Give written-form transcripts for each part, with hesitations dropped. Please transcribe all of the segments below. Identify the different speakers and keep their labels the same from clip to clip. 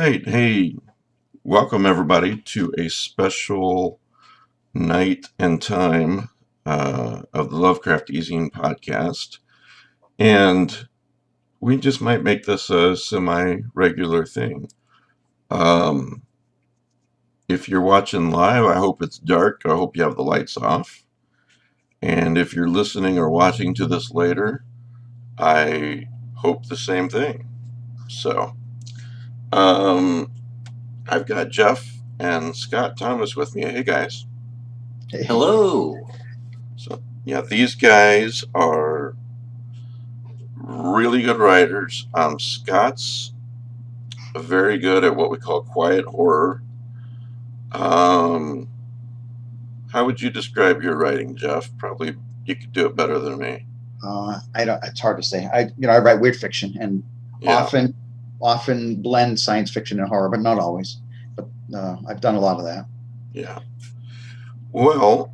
Speaker 1: right. Hey, welcome everybody to a special night and time of the Lovecraft eZine podcast. And we just might make this a semi-regular thing. Um, if you're watching live, I hope it's dark. I hope you have the lights off. And if you're listening or watching to this later, I hope the same thing. So, um, I've got Jeff and Scott Thomas with me. Hey, guys.
Speaker 2: Hello.
Speaker 1: So, yeah, these guys are really good writers. Scott's very good at what we call quiet horror. Um, how would you describe your writing, Jeff? Probably you could do it better than me.
Speaker 3: I don't. It's hard to say. I write weird fiction and
Speaker 1: Yeah.
Speaker 3: often blend science fiction and horror, but not always. But I've done a lot of that.
Speaker 1: Yeah. Well,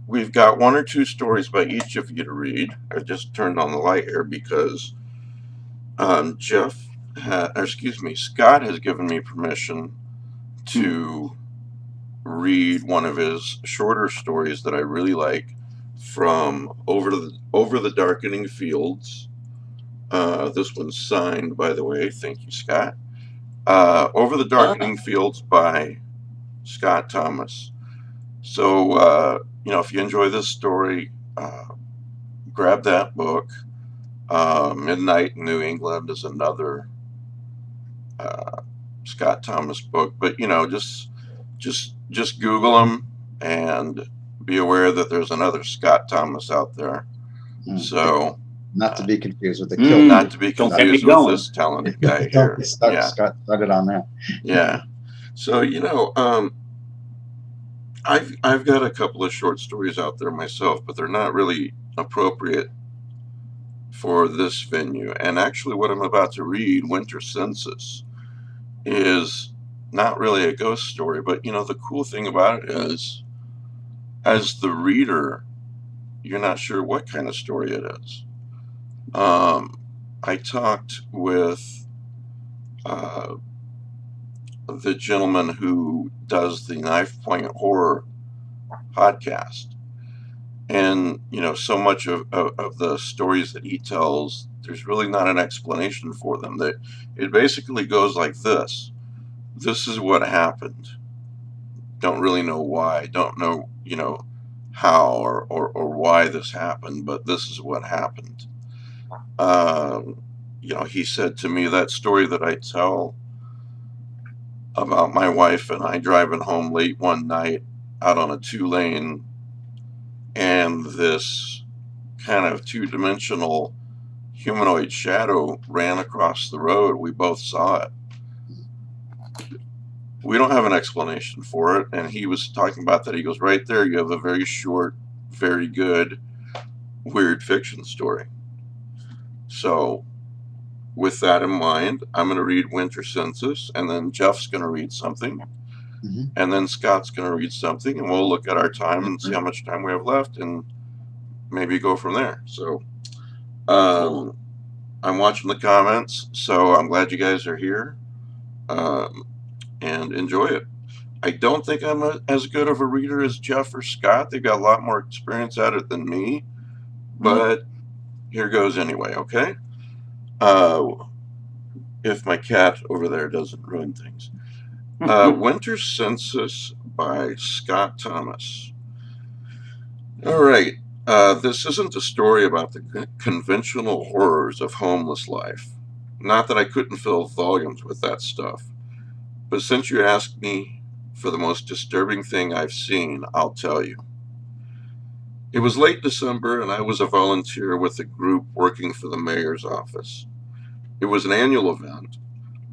Speaker 1: we've got one or two stories by each of you to read. I just turned on the light here because Scott has given me permission to read one of his shorter stories that I really like from Over the Darkening Fields. This one's signed, by the way. Thank you, Scott. Over the Darkening Fields by Scott Thomas. So, if you enjoy this story, grab that book. Midnight in New England is another Scott Thomas book, but just Google him and be aware that there's another Scott Thomas out there. So
Speaker 3: not to be confused with the
Speaker 1: kill. Not to be confused with this talented guy here.
Speaker 3: Scott started on that.
Speaker 1: Yeah. So I've got a couple of short stories out there myself, but they're not really appropriate for this venue. And actually, what I'm about to read, Winter Census, is not really a ghost story, but the cool thing about it is, as the reader, you're not sure what kind of story it is. I talked with the gentleman who does the Knife Point Horror podcast, and so much of the stories that he tells, there's really not an explanation for them. That it basically goes like this: this is what happened. Don't really know why. Don't know, how or why this happened, but this is what happened. He said to me, that story that I tell about my wife and I driving home late one night out on a 2-lane, and this kind of two-dimensional humanoid shadow ran across the road. We both saw it. We don't have an explanation for it, and he was talking about that. He goes, right there, you have a very short, very good, weird fiction story. So, with that in mind, I'm going to read Winter Census, and then Jeff's going to read something, and then Scott's going to read something, and we'll look at our time and see how much time we have left, and maybe go from there. So, I'm watching the comments, so I'm glad you guys are here. And enjoy it. I don't think I'm as good of a reader as Jeff or Scott. They've got a lot more experience at it than me, but here goes anyway, okay? If my cat over there doesn't ruin things. Winter Census by Scott Thomas. All right. This isn't a story about the conventional horrors of homeless life. Not that I couldn't fill volumes with that stuff. But since you asked me for the most disturbing thing I've seen, I'll tell you. It was late December, and I was a volunteer with a group working for the mayor's office. It was an annual event.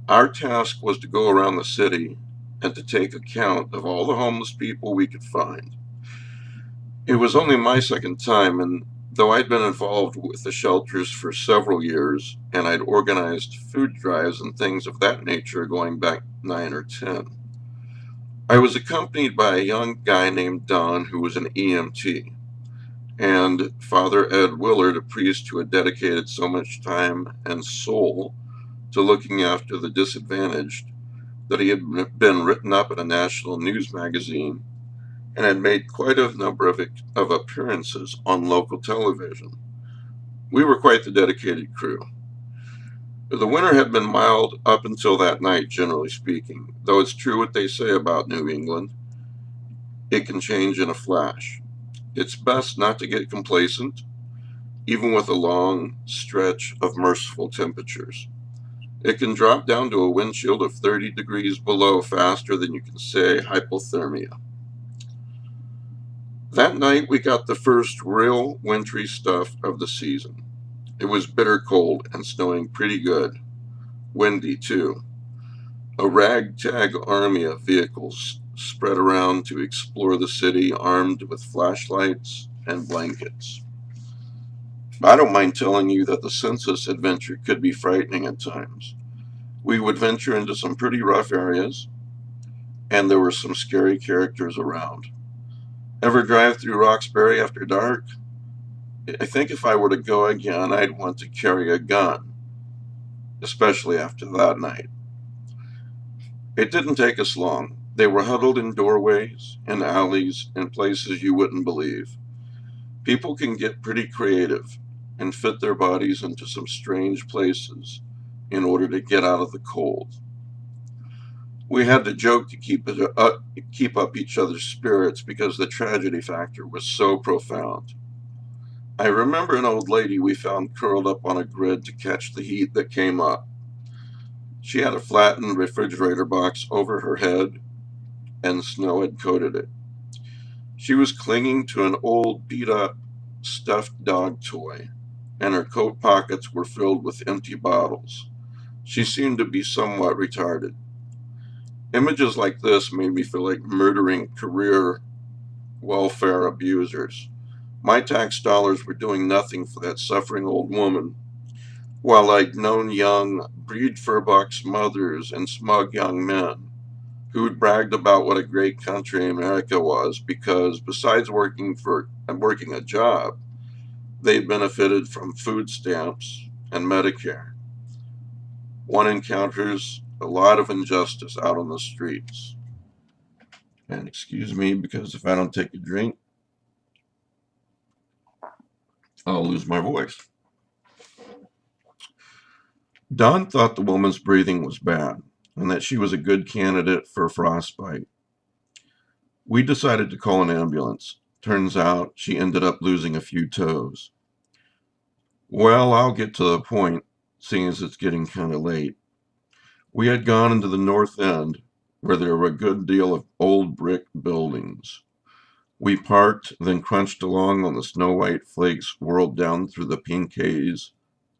Speaker 1: Our task was to go around the city and to take account of all the homeless people we could find. It was only my second time, and though I'd been involved with the shelters for several years, and I'd organized food drives and things of that nature going back 9 or 10, I was accompanied by a young guy named Don who was an EMT, and Father Ed Willard, a priest who had dedicated so much time and soul to looking after the disadvantaged that he had been written up in a national news magazine and had made quite a number of appearances on local television. We were quite the dedicated crew. The winter had been mild up until that night, generally speaking, though it's true what they say about New England. It can change in a flash. It's best not to get complacent, even with a long stretch of merciful temperatures. It can drop down to a wind chill of 30 degrees below faster than you can say hypothermia. That night we got the first real wintry stuff of the season. It was bitter cold and snowing pretty good. Windy, too. A ragtag army of vehicles spread around to explore the city armed with flashlights and blankets. I don't mind telling you that the census adventure could be frightening at times. We would venture into some pretty rough areas, and there were some scary characters around. Ever drive through Roxbury after dark? I think if I were to go again, I'd want to carry a gun, especially after that night. It didn't take us long. They were huddled in doorways, in alleys, in places you wouldn't believe. People can get pretty creative and fit their bodies into some strange places in order to get out of the cold. We had to joke to keep up each other's spirits because the tragedy factor was so profound. I remember an old lady we found curled up on a grid to catch the heat that came up. She had a flattened refrigerator box over her head, and snow had coated it. She was clinging to an old beat-up stuffed dog toy, and her coat pockets were filled with empty bottles. She seemed to be somewhat retarded. Images like this made me feel like murdering career welfare abusers. My tax dollars were doing nothing for that suffering old woman, while I'd known young breed-for-bucks mothers and smug young men who'd bragged about what a great country America was because, besides working a job, they benefited from food stamps and Medicare. One encounters a lot of injustice out on the streets. And excuse me, because if I don't take a drink, I'll lose my voice. Don thought the woman's breathing was bad and that she was a good candidate for frostbite. We decided to call an ambulance. Turns out she ended up losing a few toes. Well, I'll get to the point, seeing as it's getting kind of late. We had gone into the north end, where there were a good deal of old brick buildings. We parked, then crunched along on the snow-white flakes whirled down through the pink haze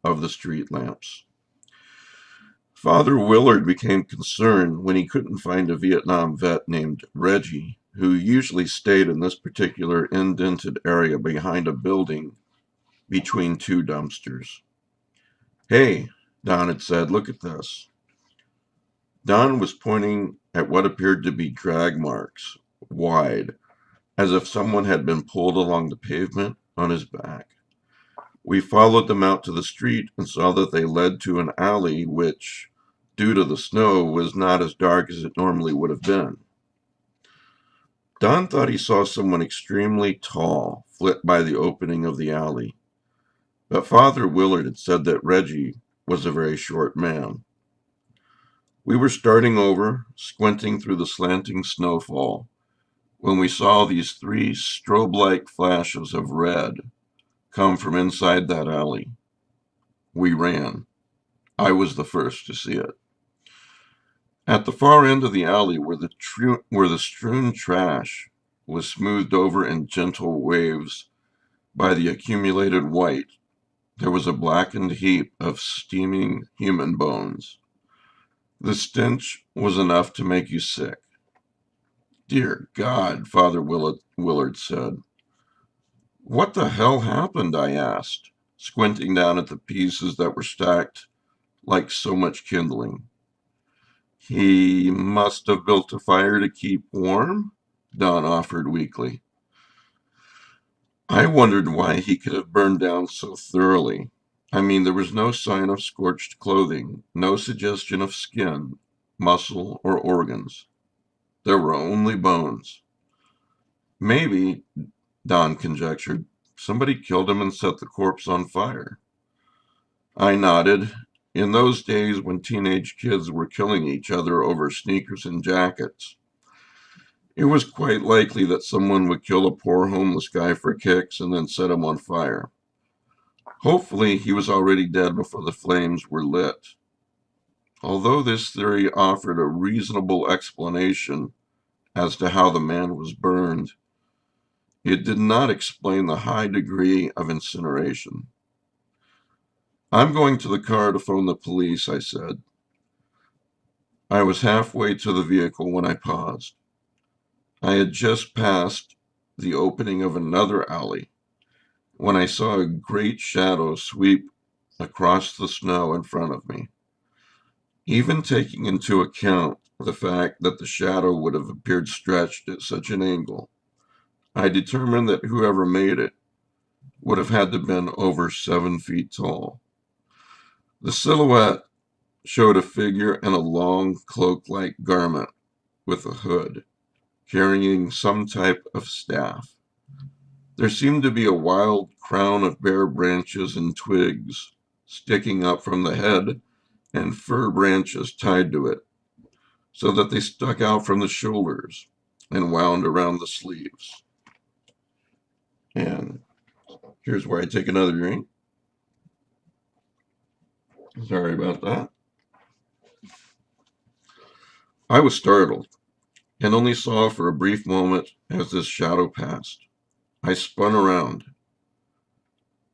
Speaker 1: of the street lamps. Father Willard became concerned when he couldn't find a Vietnam vet named Reggie, who usually stayed in this particular indented area behind a building between two dumpsters. "Hey," Don had said, "look at this." Don was pointing at what appeared to be drag marks, wide, as if someone had been pulled along the pavement on his back. We followed them out to the street and saw that they led to an alley which, due to the snow, was not as dark as it normally would have been. Don thought he saw someone extremely tall flit by the opening of the alley, but Father Willard had said that Reggie was a very short man. We were starting over, squinting through the slanting snowfall, when we saw these three strobe-like flashes of red come from inside that alley. We ran. I was the first to see it. At the far end of the alley, where the strewn trash was smoothed over in gentle waves by the accumulated white, there was a blackened heap of steaming human bones. The stench was enough to make you sick. "Dear God," Father Willard said. "What the hell happened?" I asked, squinting down at the pieces that were stacked like so much kindling. "He must have built a fire to keep warm," Don offered weakly. I wondered why he could have burned down so thoroughly. I mean, there was no sign of scorched clothing, no suggestion of skin, muscle, or organs. There were only bones. Maybe, Don conjectured, somebody killed him and set the corpse on fire. I nodded. In those days when teenage kids were killing each other over sneakers and jackets, it was quite likely that someone would kill a poor homeless guy for kicks and then set him on fire. Hopefully, he was already dead before the flames were lit. Although this theory offered a reasonable explanation as to how the man was burned, it did not explain the high degree of incineration. I'm going to the car to phone the police, I said. I was halfway to the vehicle when I paused. I had just passed the opening of another alley when I saw a great shadow sweep across the snow in front of me. Even taking into account the fact that the shadow would have appeared stretched at such an angle, I determined that whoever made it would have had to have been over 7 feet tall. The silhouette showed a figure in a long cloak-like garment with a hood, carrying some type of staff. There seemed to be a wild crown of bare branches and twigs sticking up from the head and fir branches tied to it, so that they stuck out from the shoulders and wound around the sleeves. And here's where I take another drink. Sorry about that. I was startled and only saw for a brief moment as this shadow passed. I spun around.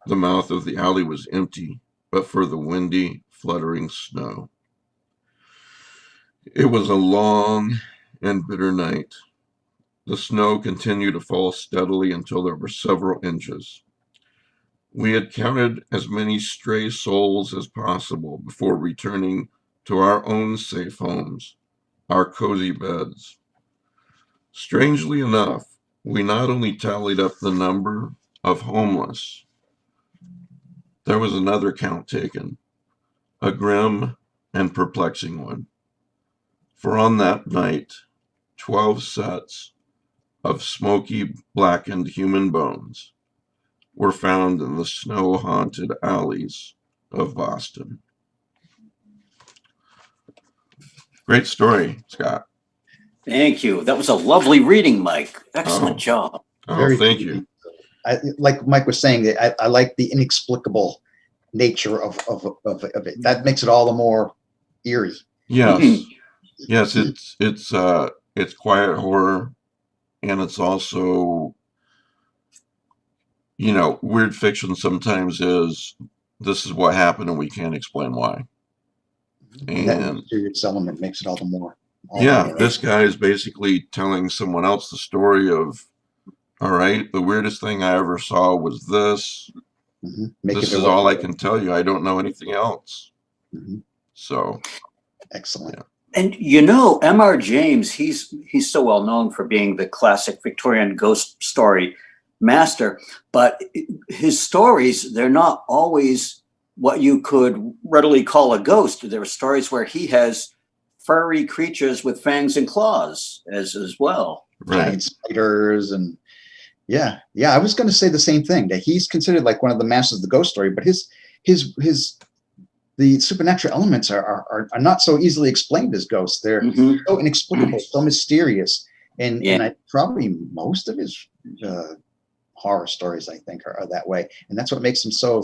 Speaker 1: The mouth of the alley was empty, but for the windy, fluttering snow. It was a long and bitter night. The snow continued to fall steadily until there were several inches. We had counted as many stray souls as possible before returning to our own safe homes, our cozy beds. Strangely enough, we not only tallied up the number of homeless, there was another count taken, a grim and perplexing one. For on that night, 12 sets of smoky, blackened human bones were found in the snow-haunted alleys of Boston. Great story, Scott.
Speaker 2: Thank you. That was a lovely reading, Mike. Excellent job.
Speaker 1: Oh, thank you.
Speaker 3: Like Mike was saying, I like the inexplicable nature of it. That makes it all the more eerie.
Speaker 1: Yes, yes, it's quiet horror, and it's also, weird fiction sometimes is this is what happened and we can't explain why.
Speaker 3: And that mysterious element makes it all the more.
Speaker 1: This guy is basically telling someone else the story of, all right, the weirdest thing I ever saw was this. This is all I can tell you. I don't know anything else. So
Speaker 3: excellent.
Speaker 1: Yeah.
Speaker 2: And M.R. James, he's so well known for being the classic Victorian ghost story master, but his stories, they're not always what you could readily call a ghost. There are stories where he has furry creatures with fangs and claws as well.
Speaker 3: Right. Giant spiders and I was going to say the same thing, that he's considered like one of the masters of the ghost story, but the supernatural elements are not so easily explained as ghosts. They're so inexplicable, so mysterious, and probably most of his horror stories, I think, are that way, and that's what makes them so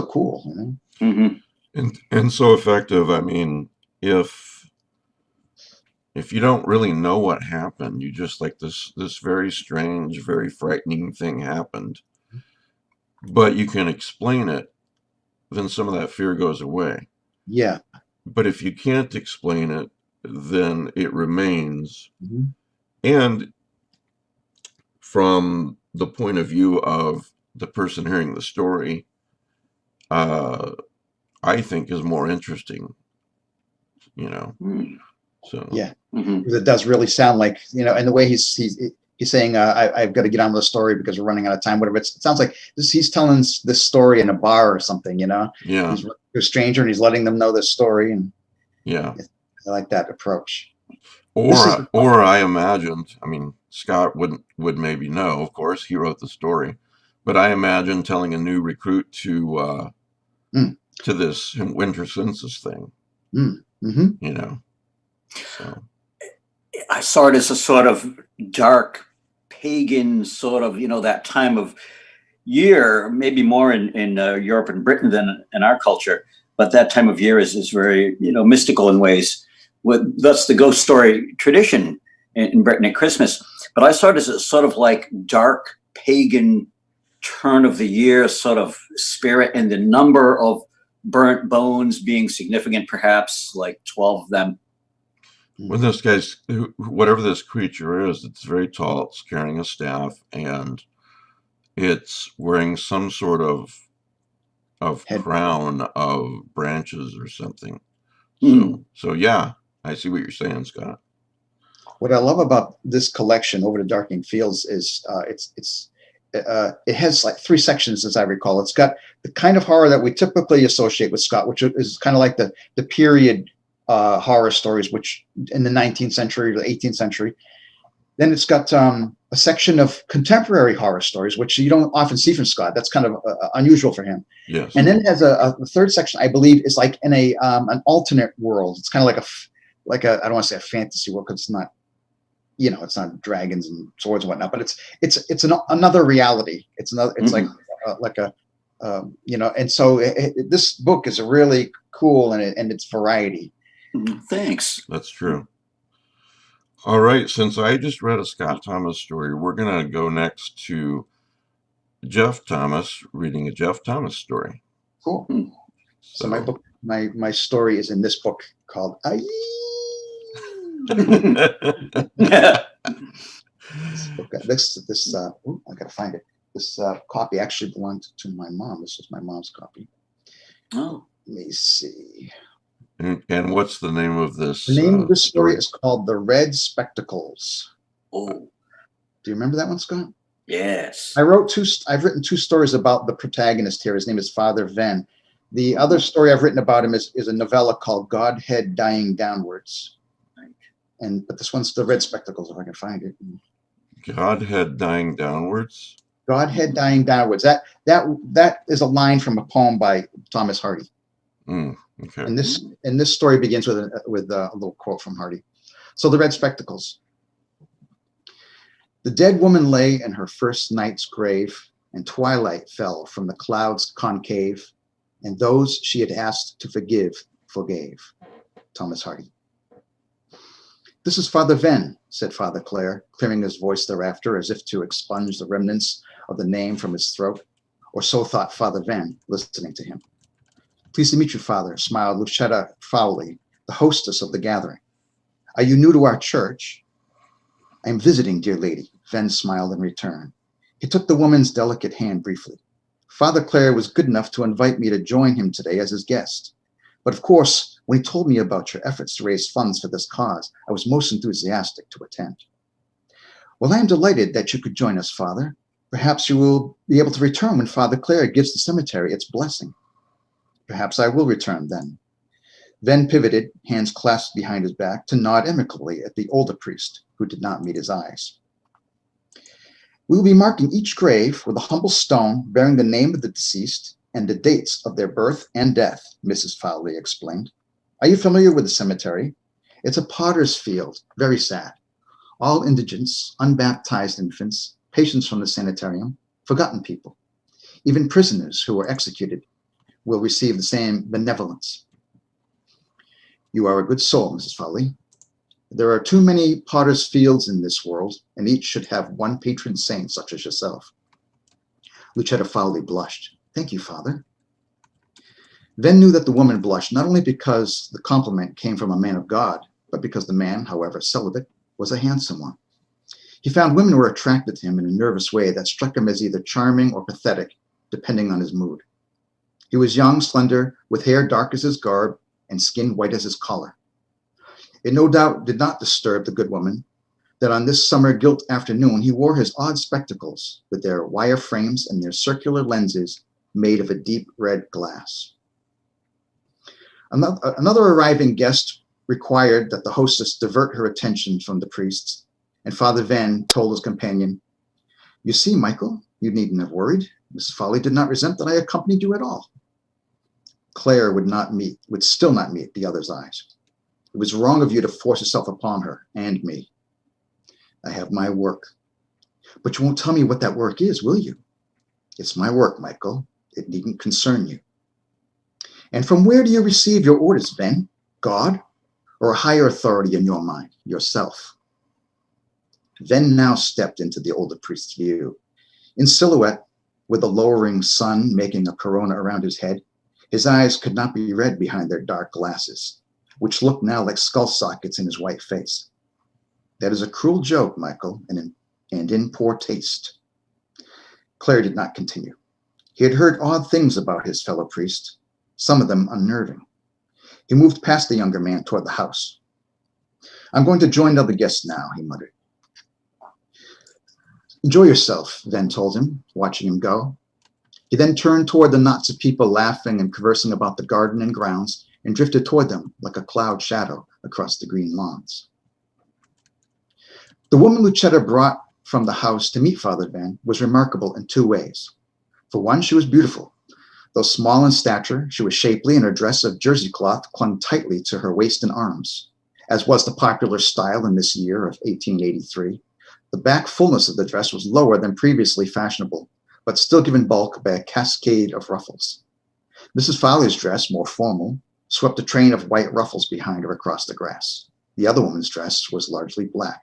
Speaker 3: cool.
Speaker 1: And so effective. I mean, if you don't really know what happened, you just like this very strange, very frightening thing happened, but you can explain it, then some of that fear goes away.
Speaker 3: Yeah.
Speaker 1: But if you can't explain it, then it remains. And from the point of view of the person hearing the story, I think is more interesting, So
Speaker 3: it does really sound like, and the way he's he's saying, I've got to get on with the story because we're running out of time, whatever. It sounds like he's telling this story in a bar or something, you know?
Speaker 1: Yeah.
Speaker 3: He's a stranger and he's letting them know this story. And
Speaker 1: yeah.
Speaker 3: I like that approach.
Speaker 1: Or I imagined, I mean, Scott would maybe know, of course, he wrote the story, but I imagine telling a new recruit to this winter census thing,
Speaker 3: mm-hmm.
Speaker 1: you know. So
Speaker 2: I saw it as a sort of dark pagan sort of, you know, that time of year, maybe more in Europe and Britain than in our culture, but that time of year is very, you know, mystical in ways. That's the ghost story tradition in Britain at Christmas. But I saw it as a sort of like dark pagan turn of the year sort of spirit, and the number of burnt bones being significant, perhaps like 12 of them.
Speaker 1: When this guy's, whatever this creature is, it's very tall, it's carrying a staff, and it's wearing some sort of crown of branches or something. So yeah, I see what you're saying, Scott.
Speaker 3: What I love about this collection, Over the Darkening Fields, is it has like 3 sections, as I recall. It's got the kind of horror that we typically associate with Scott, which is kind of like the period horror stories, which in the 19th century or the 18th century. Then it's got a section of contemporary horror stories, which you don't often see from Scott. That's kind of unusual for him.
Speaker 1: Yes.
Speaker 3: And then it has a third section, I believe, is like in an alternate world. It's kind of like a I don't want to say a fantasy world, because it's not, you know, it's not dragons and swords and whatnot, but it's another reality. It's another. It's like a you know. And so this book is really cool, and it's variety.
Speaker 2: Thanks.
Speaker 1: That's true. All right, since I just read a Scott Thomas story, we're going to go next to Jeff Thomas reading a Jeff Thomas story.
Speaker 3: Cool. So my book, my story is in this book called I gotta find it. This copy actually belonged to my mom. This is my mom's copy.
Speaker 2: Oh.
Speaker 3: Let me see.
Speaker 1: And what's the name of this?
Speaker 3: The name of this story is called The Red Spectacles.
Speaker 2: Oh.
Speaker 3: Do you remember that one, Scott?
Speaker 2: Yes.
Speaker 3: I've written 2 stories about the protagonist here. His name is Father Venn. The other story I've written about him is a novella called Godhead Dying Downwards. But this one's The Red Spectacles, if I can find it.
Speaker 1: Godhead Dying Downwards?
Speaker 3: Godhead Dying Downwards. That is a line from a poem by Thomas Hardy.
Speaker 1: Okay.
Speaker 3: And this story begins with a little quote from Hardy. So The Red Spectacles. The dead woman lay in her first night's grave, and twilight fell from the clouds concave, and those she had asked to forgive, forgave. Thomas Hardy. This is Father Venn, said Father Clare, clearing his voice thereafter as if to expunge the remnants of the name from his throat, or so thought Father Venn, listening to him. Pleased to meet you, Father, smiled Lucetta Fowley, the hostess of the gathering. Are you new to our church? I am visiting, dear lady, Venn smiled in return. He took the woman's delicate hand briefly. Father Clare was good enough to invite me to join him today as his guest. But of course, when he told me about your efforts to raise funds for this cause, I was most enthusiastic to attend. Well, I am delighted that you could join us, Father. Perhaps you will be able to return when Father Clare gives the cemetery its blessing. Perhaps I will return then. Venn pivoted, hands clasped behind his back, to nod amicably at the older priest, who did not meet his eyes. We will be marking each grave with a humble stone bearing the name of the deceased and the dates of their birth and death, Mrs. Fowley explained. Are you familiar with the cemetery? It's a potter's field, very sad. All indigents, unbaptized infants, patients from the sanitarium, forgotten people. Even prisoners who were executed will receive the same benevolence. You are a good soul, Mrs. Fowley. There are too many potter's fields in this world, and each should have one patron saint such as yourself. Lucetta Fowley blushed. Thank you, Father. Venn knew that the woman blushed not only because the compliment came from a man of God, but because the man, however celibate, was a handsome one. He found women were attracted to him in a nervous way that struck him as either charming or pathetic, depending on his mood. He was young, slender, with hair dark as his garb and skin white as his collar. It no doubt did not disturb the good woman, that on this summer gilt afternoon he wore his odd spectacles with their wire frames and their circular lenses made of a deep red glass. Another arriving guest required that the hostess divert her attention from the priests, and Father Venn told his companion, "You see, Michael, you needn't have worried. Mrs. Foley did not resent that I accompanied you at all." Claire would still not meet the other's eyes. "It was wrong of you to force yourself upon her and me. I have my work. But you won't tell me what that work is, will you?" "It's my work, Michael. It needn't concern you." "And from where do you receive your orders, Ben? God? Or a higher authority in your mind, yourself?" Venn now stepped into the older priest's view. In silhouette, with the lowering sun making a corona around his head, his eyes could not be read behind their dark glasses, which looked now like skull sockets in his white face. "That is a cruel joke, Michael, and in poor taste." Claire did not continue. He had heard odd things about his fellow priest, some of them unnerving. He moved past the younger man toward the house. "I'm going to join other guests now," he muttered. "Enjoy yourself," Venn told him, watching him go. He then turned toward the knots of people laughing and conversing about the garden and grounds and drifted toward them like a cloud shadow across the green lawns. The woman Lucetta brought from the house to meet Father Venn was remarkable in two ways. For one, she was beautiful. Though small in stature, she was shapely, and her dress of jersey cloth clung tightly to her waist and arms, as was the popular style in this year of 1883. The back fullness of the dress was lower than previously fashionable, but still given bulk by a cascade of ruffles. Mrs. Foley's dress, more formal, swept a train of white ruffles behind her across the grass. The other woman's dress was largely black.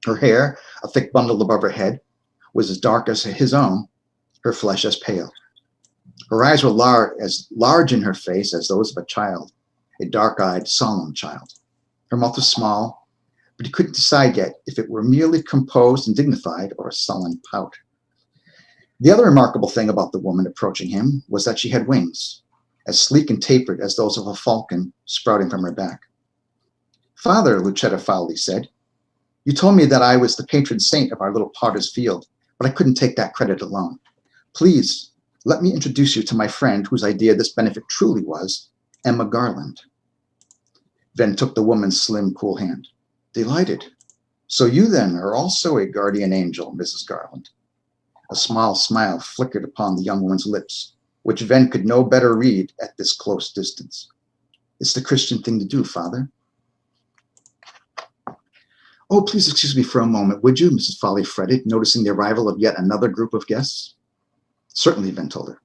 Speaker 3: Her hair, a thick bundle above her head, was as dark as his own, her flesh as pale. Her eyes were as large in her face as those of a child, a dark-eyed, solemn child. Her mouth was small, but he couldn't decide yet if it were merely composed and dignified or a sullen pout. The other remarkable thing about the woman approaching him was that she had wings, as sleek and tapered as those of a falcon sprouting from her back. "Father," Lucetta Foley said, "you told me that I was the patron saint of our little Potter's Field, but I couldn't take that credit alone. Please, let me introduce you to my friend whose idea this benefit truly was, Emma Garland." Venn took the woman's slim, cool hand. "Delighted. So you then are also a guardian angel, Mrs. Garland." A small smile flickered upon the young woman's lips, which Venn could no better read at this close distance. "It's the Christian thing to do, Father." "Oh, please excuse me for a moment, would you?" Mrs. Foley fretted, noticing the arrival of yet another group of guests. "Certainly," Venn told her.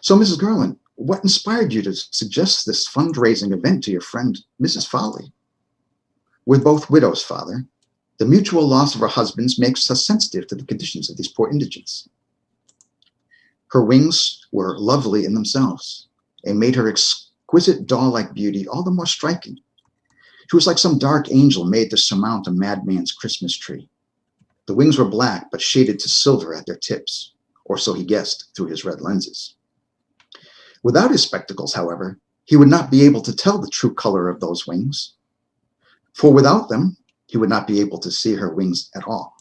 Speaker 3: "So, Mrs. Garland, what inspired you to suggest this fundraising event to your friend, Mrs. Foley?" "We're both widows, Father. The mutual loss of our husbands makes us sensitive to the conditions of these poor indigents." Her wings were lovely in themselves and made her exquisite doll-like beauty all the more striking. She was like some dark angel made to surmount a madman's Christmas tree. The wings were black, but shaded to silver at their tips, or so he guessed through his red lenses. Without his spectacles, however, he would not be able to tell the true color of those wings, for without them, he would not be able to see her wings at all.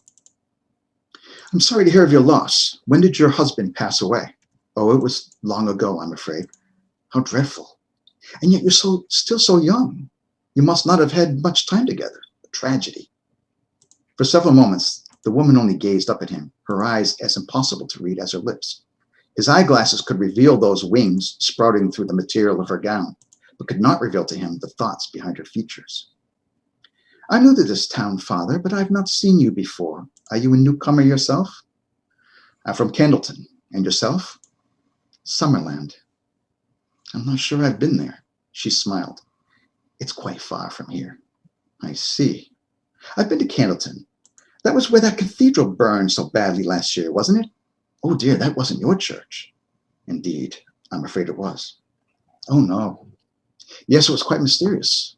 Speaker 3: "I'm sorry to hear of your loss. When did your husband pass away?" "Oh, it was long ago, I'm afraid." "How dreadful. And yet you're still so young. You must not have had much time together. A tragedy." For several moments, the woman only gazed up at him, her eyes as impossible to read as her lips. His eyeglasses could reveal those wings sprouting through the material of her gown, but could not reveal to him the thoughts behind her features. "I'm new to this town, Father, but I've not seen you before. Are you a newcomer yourself?" "I'm from Kendleton. And yourself?" "Summerland." "I'm not sure I've been there." She smiled. "It's quite far from here." "I see. I've been to Candleton. That was where that cathedral burned so badly last year, wasn't it?" "Oh dear, that wasn't your church." "Indeed, I'm afraid it was." "Oh no." "Yes, it was quite mysterious.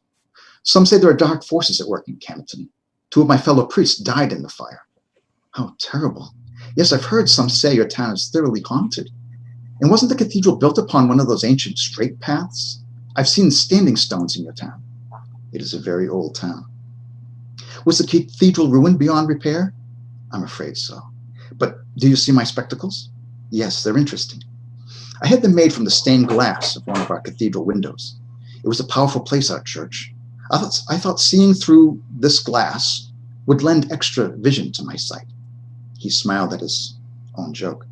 Speaker 3: Some say there are dark forces at work in Candleton. 2 of my fellow priests died in the fire." "How terrible." "Yes, I've heard some say your town is thoroughly haunted. And wasn't the cathedral built upon one of those ancient straight paths? I've seen standing stones in your town." "It is a very old town." Was the cathedral ruined beyond repair? I'm afraid so. But do you see my spectacles? Yes, they're interesting. I had them made from the stained glass of one of our cathedral windows. It was a powerful place, our church. I thought seeing through this glass would lend extra vision to my sight. He smiled at his own joke.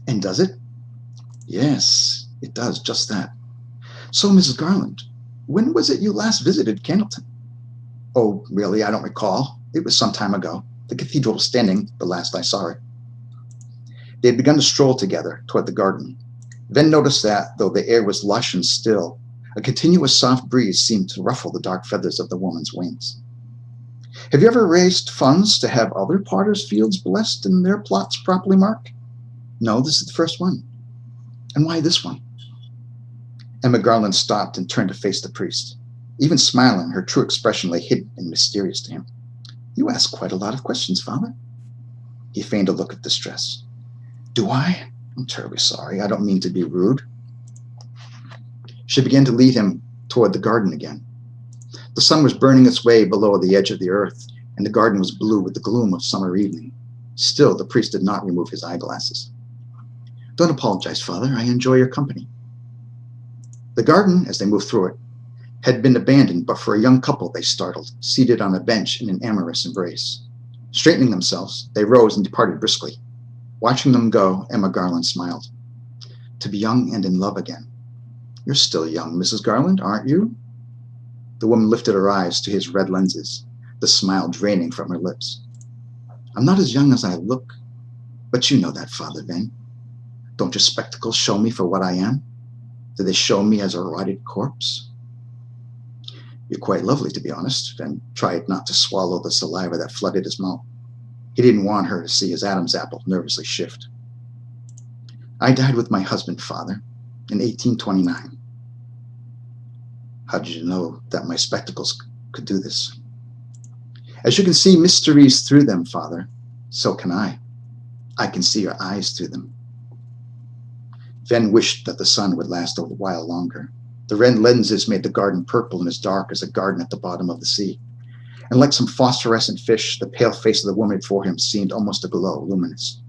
Speaker 3: And does it? Yes, it does just that. So, Mrs. Garland, when was it you last visited Candleton? Oh, really, I don't recall. It was some time ago. The cathedral was standing the last I saw it. They had begun to stroll together toward the garden. Venn noticed that, though the air was lush and still, a continuous soft breeze seemed to ruffle the dark feathers of the woman's wings. Have you ever raised funds to have other potters' fields blessed and their plots properly marked? No, this is the first one. And why this one? Emma Garland stopped and turned to face the priest. Even smiling, her true expression lay hidden and mysterious to him. You ask quite a lot of questions, Father. He feigned a look of distress. Do I? I'm terribly sorry. I don't mean to be rude. She began to lead him toward the garden again. The sun was burning its way below the edge of the earth, and the garden was blue with the gloom of summer evening. Still, the priest did not remove his eyeglasses. Don't apologize, Father. I enjoy your company. The garden, as they moved through it, had been abandoned, but for a young couple they startled, seated on a bench in an amorous embrace. Straightening themselves, they rose and departed briskly. Watching them go, Emma Garland smiled. To be young and in love again. You're still young, Mrs. Garland, aren't you? The woman lifted her eyes to his red lenses, the smile draining from her lips. I'm not as young as I look, but you know that, Father Venn. Don't your spectacles show me for what I am? Do they show me as a rotted corpse? You're quite lovely, to be honest. Venn tried not to swallow the saliva that flooded his mouth. He didn't want her to see his Adam's apple nervously shift. I died with my husband, Father, in 1829. How did you know that my spectacles could do this? As you can see mysteries through them, Father, so can I. I can see your eyes through them. Venn wished that the sun would last a while longer. The red lenses made the garden purple and as dark as a garden at the bottom of the sea. And like some phosphorescent fish, the pale face of the woman before him seemed almost aglow, luminous.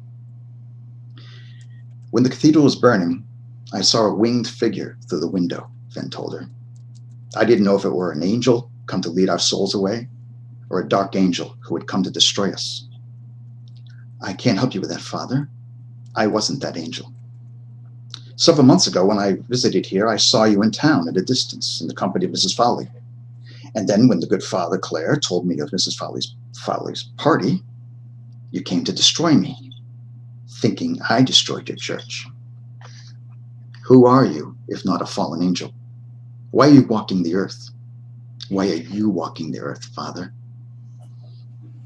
Speaker 3: When the cathedral was burning, I saw a winged figure through the window, Venn told her. I didn't know if it were an angel come to lead our souls away, or a dark angel who had come to destroy us. I can't help you with that, Father. I wasn't that angel. Several months ago, when I visited here, I saw you in town at a distance in the company of Mrs. Foley. And then when the good Father Clare told me of Mrs. Foley's party, you came to destroy me, thinking I destroyed your church. Who are you, if not a fallen angel? Why are you walking the earth? Why are you walking the earth, Father?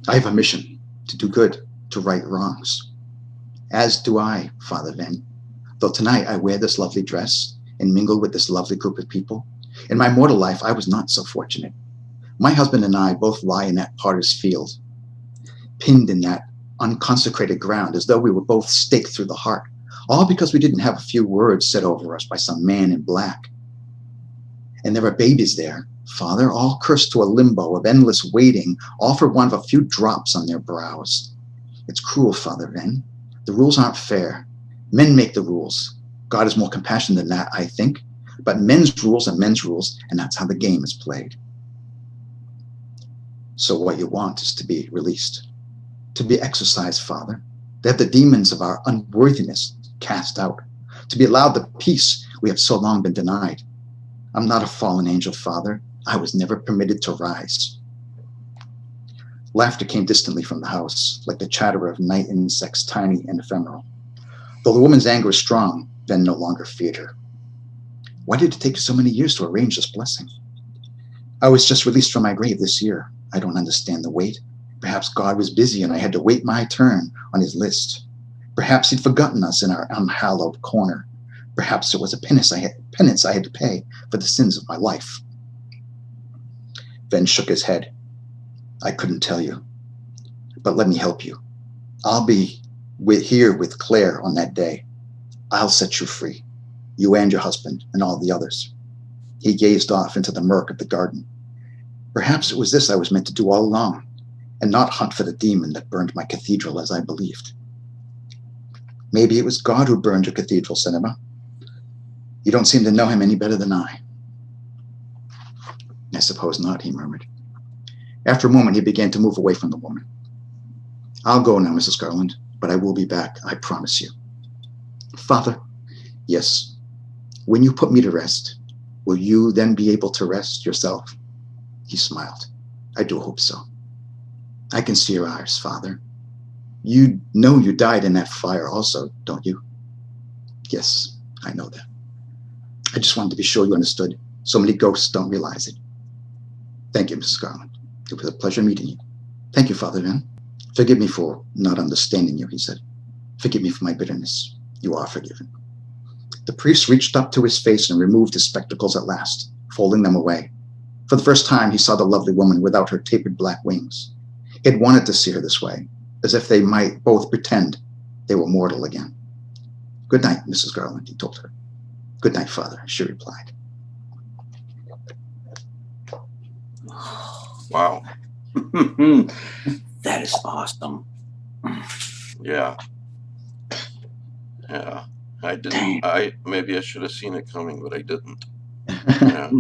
Speaker 3: I have a mission to do good, to right wrongs. As do I, Father Venn. Though tonight I wear this lovely dress and mingle with this lovely group of people, in my mortal life I was not so fortunate. My husband and I both lie in that potter's field, pinned in that unconsecrated ground, as though we were both staked through the heart, all because we didn't have a few words said over us by some man in black. And there are babies there, Father, all cursed to a limbo of endless waiting, all for one of a few drops on their brows. It's cruel, Father Venn. The rules aren't fair. Men make the rules. God is more compassionate than that, I think. But men's rules are men's rules, and that's how the game is played. So what you want is to be released, to be exorcised, Father, to have the demons of our unworthiness cast out, to be allowed the peace we have so long been denied. I'm not a fallen angel, Father. I was never permitted to rise. Laughter came distantly from the house, like the chatter of night insects, tiny and ephemeral. Though the woman's anger was strong, Venn no longer feared her. Why did it take you so many years to arrange this blessing? I was just released from my grave this year. I don't understand the wait. Perhaps God was busy and I had to wait my turn on his list. Perhaps he'd forgotten us in our unhallowed corner. Perhaps it was a penance I had to pay for the sins of my life. Venn shook his head. I couldn't tell you. But let me help you. I'll be here with Claire on that day. I'll set you free. You and your husband and all the others. He gazed off into the murk of the garden. Perhaps it was this I was meant to do all along, and not hunt for the demon that burned my cathedral as I believed. Maybe it was God who burned your cathedral, Cinema. You don't seem to know him any better than I. I suppose not, he murmured. After a moment, he began to move away from the woman. I'll go now, Mrs. Garland, but I will be back, I promise you. Father, yes, when you put me to rest, will you then be able to rest yourself? He smiled. I do hope so. I can see your eyes, Father. You know you died in that fire also, don't you? Yes, I know that. I just wanted to be sure you understood. So many ghosts don't realize it. Thank you, Mrs. Garland. It was a pleasure meeting you. Thank you, Father Van. Forgive me for not understanding you, he said. Forgive me for my bitterness. You are forgiven. The priest reached up to his face and removed his spectacles at last, folding them away. For the first time, he saw the lovely woman without her tapered black wings. He had wanted to see her this way, as if they might both pretend they were mortal again. Good night, Mrs. Garland, he told her. Good night, Father, she replied.
Speaker 1: Wow.
Speaker 2: That is awesome.
Speaker 1: Yeah. Yeah. I didn't. Maybe I should have seen it coming, but I didn't. Yeah.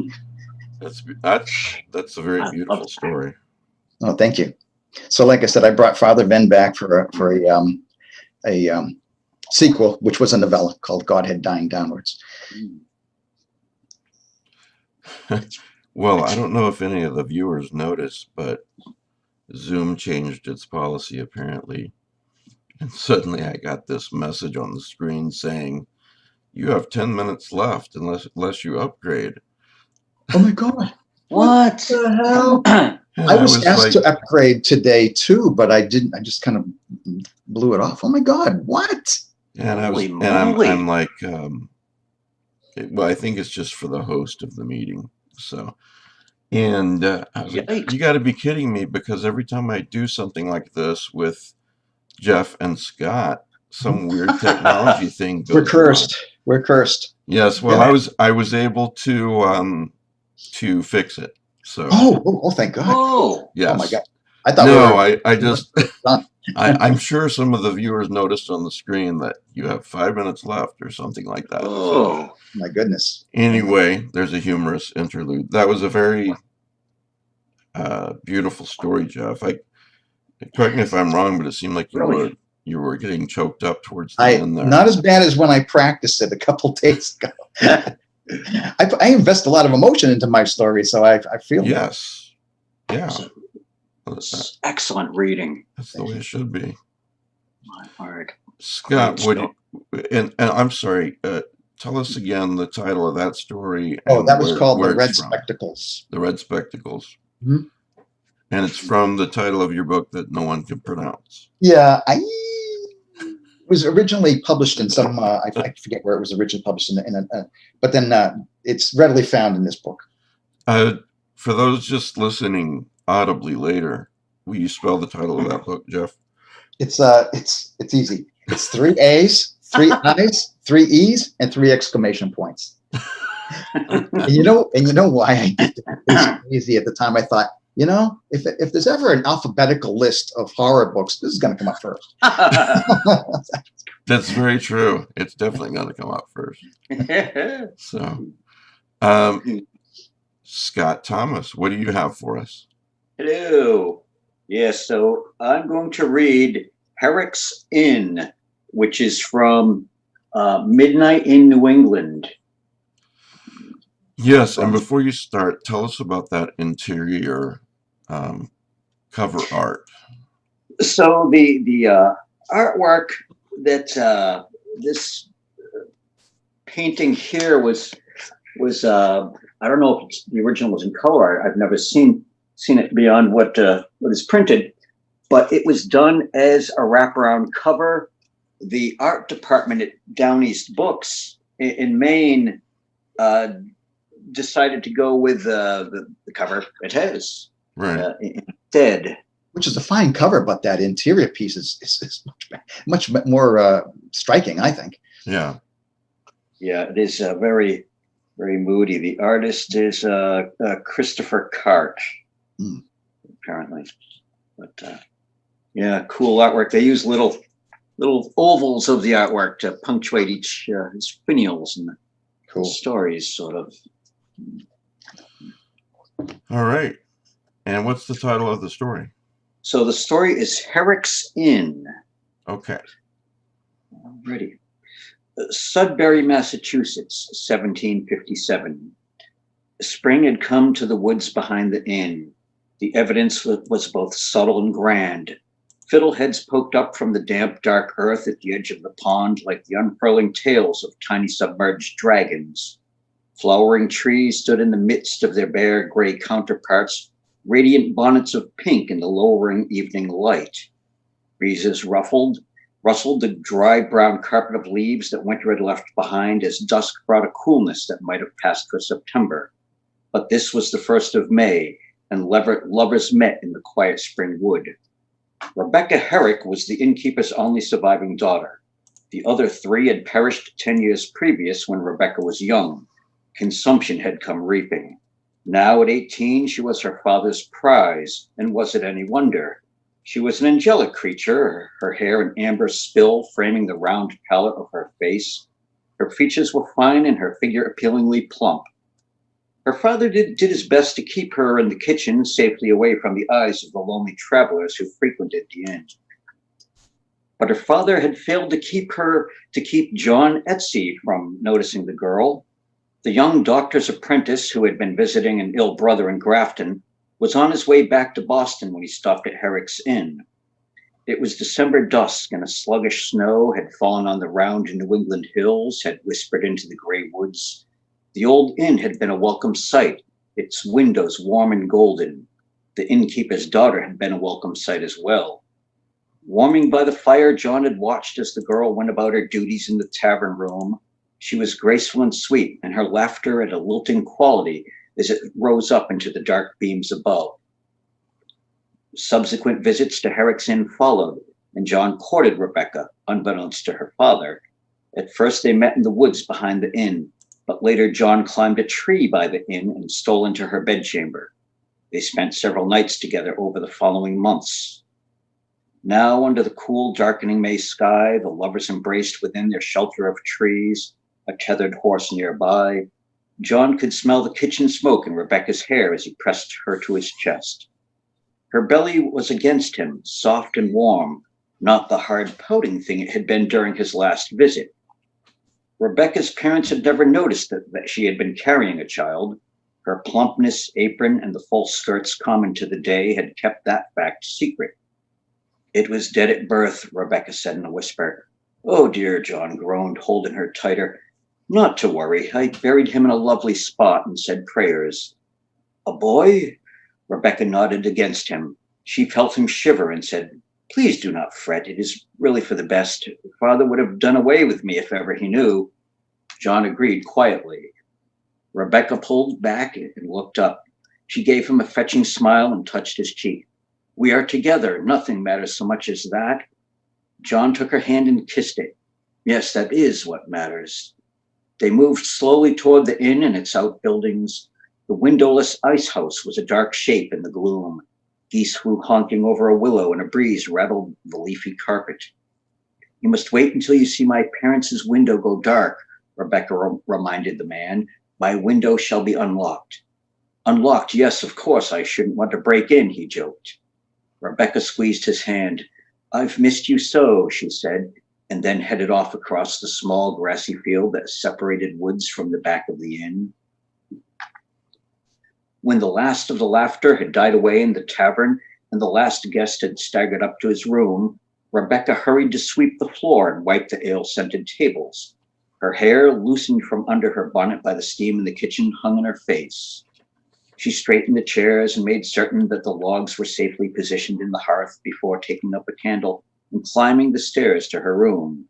Speaker 1: That's a very beautiful story.
Speaker 3: Oh, thank you. So, like I said, I brought Father Ben back for a sequel, which was a novella called Godhead Dying Downwards.
Speaker 1: Well, I don't know if any of the viewers noticed, but Zoom changed its policy apparently. And suddenly I got this message on the screen saying, you have 10 minutes left unless you upgrade.
Speaker 3: Oh my God.
Speaker 2: What
Speaker 3: the hell? I was asked to upgrade today too, but I didn't. I just kind of blew it off. Oh my God, what?
Speaker 1: And I'm like, well, I think it's just for the host of the meeting. So, and I was like, you got to be kidding me, because every time I do something like this with Jeff and Scott, some weird technology thing goes
Speaker 3: We're cursed.
Speaker 1: on.
Speaker 3: We're cursed.
Speaker 1: Yes. Well, yeah. I was able to fix it. So.
Speaker 3: Oh, thank God.
Speaker 2: Oh,
Speaker 1: yes.
Speaker 3: Oh my God. I thought.
Speaker 1: No, I just. I'm sure some of the viewers noticed on the screen that you have 5 minutes left or something like that.
Speaker 2: Oh,
Speaker 1: so,
Speaker 3: my goodness.
Speaker 1: Anyway, there's a humorous interlude. That was a very beautiful story, Jeff. Correct me if I'm wrong, but it seemed like you were getting choked up towards the end there.
Speaker 3: Not as bad as when I practiced it a couple days ago. I invest a lot of emotion into my story, so I feel
Speaker 1: yes. Yeah.
Speaker 2: Excellent reading.
Speaker 1: That's the way it should be.
Speaker 2: My word.
Speaker 1: Scott, and I'm sorry, tell us again the title of that story.
Speaker 3: Oh, that was called The Red Spectacles.
Speaker 1: The Red Spectacles.
Speaker 3: Mm-hmm.
Speaker 1: And it's from the title of your book that no one can pronounce.
Speaker 3: Yeah, it was originally published in some, I forget where it was originally published but then it's readily found in this book.
Speaker 1: For those just listening audibly later, will you spell the title of that book, Jeff?
Speaker 3: It's easy. It's 3 A's, 3 I's, 3 E's, and 3 exclamation points. and you know why I did it easy at the time? I thought, if there's ever an alphabetical list of horror books, this is going to come up first.
Speaker 1: That's very true. It's definitely going to come up first. So, Scott Thomas, what do you have for us?
Speaker 2: Hello. Yes, so I'm going to read Herrick's Inn, which is from Midnight in New England.
Speaker 1: Yes, and before you start, tell us about that interior cover art.
Speaker 2: So the artwork that this painting here was I don't know if the original was in color. I've never seen it beyond what is printed, but it was done as a wraparound cover. The art department at Down East Books in Maine decided to go with the cover it has,
Speaker 1: right,
Speaker 2: instead.
Speaker 3: Which is a fine cover, but that interior piece is much more striking, I think.
Speaker 1: Yeah.
Speaker 2: Yeah, it is very, very moody. The artist is Christopher Cart. apparently. But yeah, cool artwork. They use little ovals of the artwork to punctuate each his finials and the stories, sort of.
Speaker 1: All right. And what's the title of the story?
Speaker 2: So the story is Herrick's Inn.
Speaker 1: Okay.
Speaker 2: Alrighty. Sudbury, Massachusetts, 1757. Spring had come to the woods behind the inn. The evidence was both subtle and grand. Fiddleheads poked up from the damp, dark earth at the edge of the pond like the unfurling tails of tiny submerged dragons. Flowering trees stood in the midst of their bare gray counterparts, radiant bonnets of pink in the lowering evening light. Breezes rustled the dry brown carpet of leaves that winter had left behind as dusk brought a coolness that might have passed for September. But this was the 1st of May, and lovers met in the quiet spring wood. Rebecca Herrick was the innkeeper's only surviving daughter. The other 3 had perished 10 years previous when Rebecca was young. Consumption had come reaping. Now at 18, she was her father's prize, and was it any wonder? She was an angelic creature, her hair an amber spill framing the round palate of her face. Her features were fine and her figure appealingly plump. Her father did his best to keep her in the kitchen, safely away from the eyes of the lonely travelers who frequented the inn. But her father had failed to keep John Etsy from noticing the girl. The young doctor's apprentice, who had been visiting an ill brother in Grafton, was on his way back to Boston when he stopped at Herrick's Inn. It was December dusk, and a sluggish snow had fallen on the round New England hills, had whispered into the gray woods. The old inn had been a welcome sight, its windows warm and golden. The innkeeper's daughter had been a welcome sight as well. Warming by the fire, John had watched as the girl went about her duties in the tavern room. She was graceful and sweet, and her laughter had a lilting quality as it rose up into the dark beams above. Subsequent visits to Herrick's Inn followed, and John courted Rebecca, unbeknownst to her father. At first they met in the woods behind the inn, but later John climbed a tree by the inn and stole into her bedchamber. They spent several nights together over the following months. Now, under the cool, darkening May sky, the lovers embraced within their shelter of trees, a tethered horse nearby. John could smell the kitchen smoke in Rebecca's hair as he pressed her to his chest. Her belly was against him, soft and warm, not the hard pouting thing it had been during his last visit. Rebecca's parents had never noticed that she had been carrying a child. Her plumpness, apron, and the full skirts common to the day had kept that fact secret. It was dead at birth, Rebecca said in a whisper. Oh dear, John groaned, holding her tighter. Not to worry. I buried him in a lovely spot and said prayers. A boy? Rebecca nodded against him. She felt him shiver and said, Please do not fret. It is really for the best. Father would have done away with me if ever he knew. John agreed quietly. Rebecca pulled back and looked up. She gave him a fetching smile and touched his cheek. We are together. Nothing matters so much as that. John took her hand and kissed it. Yes, that is what matters. They moved slowly toward the inn and its outbuildings. The windowless ice house was a dark shape in the gloom. Geese flew honking over a willow and a breeze rattled the leafy carpet. You must wait until you see my parents' window go dark, Rebecca reminded the man. My window shall be unlocked. Unlocked, yes, of course. I shouldn't want to break in, he joked. Rebecca squeezed his hand. I've missed you so, she said, and then headed off across the small grassy field that separated woods from the back of the inn. When the last of the laughter had died away in the tavern and the last guest had staggered up to his room, Rebecca hurried to sweep the floor and wipe the ale-scented tables. Her hair, loosened from under her bonnet by the steam in the kitchen, hung in her face. She straightened the chairs and made certain that the logs were safely positioned in the hearth before taking up a candle and climbing the stairs to her room.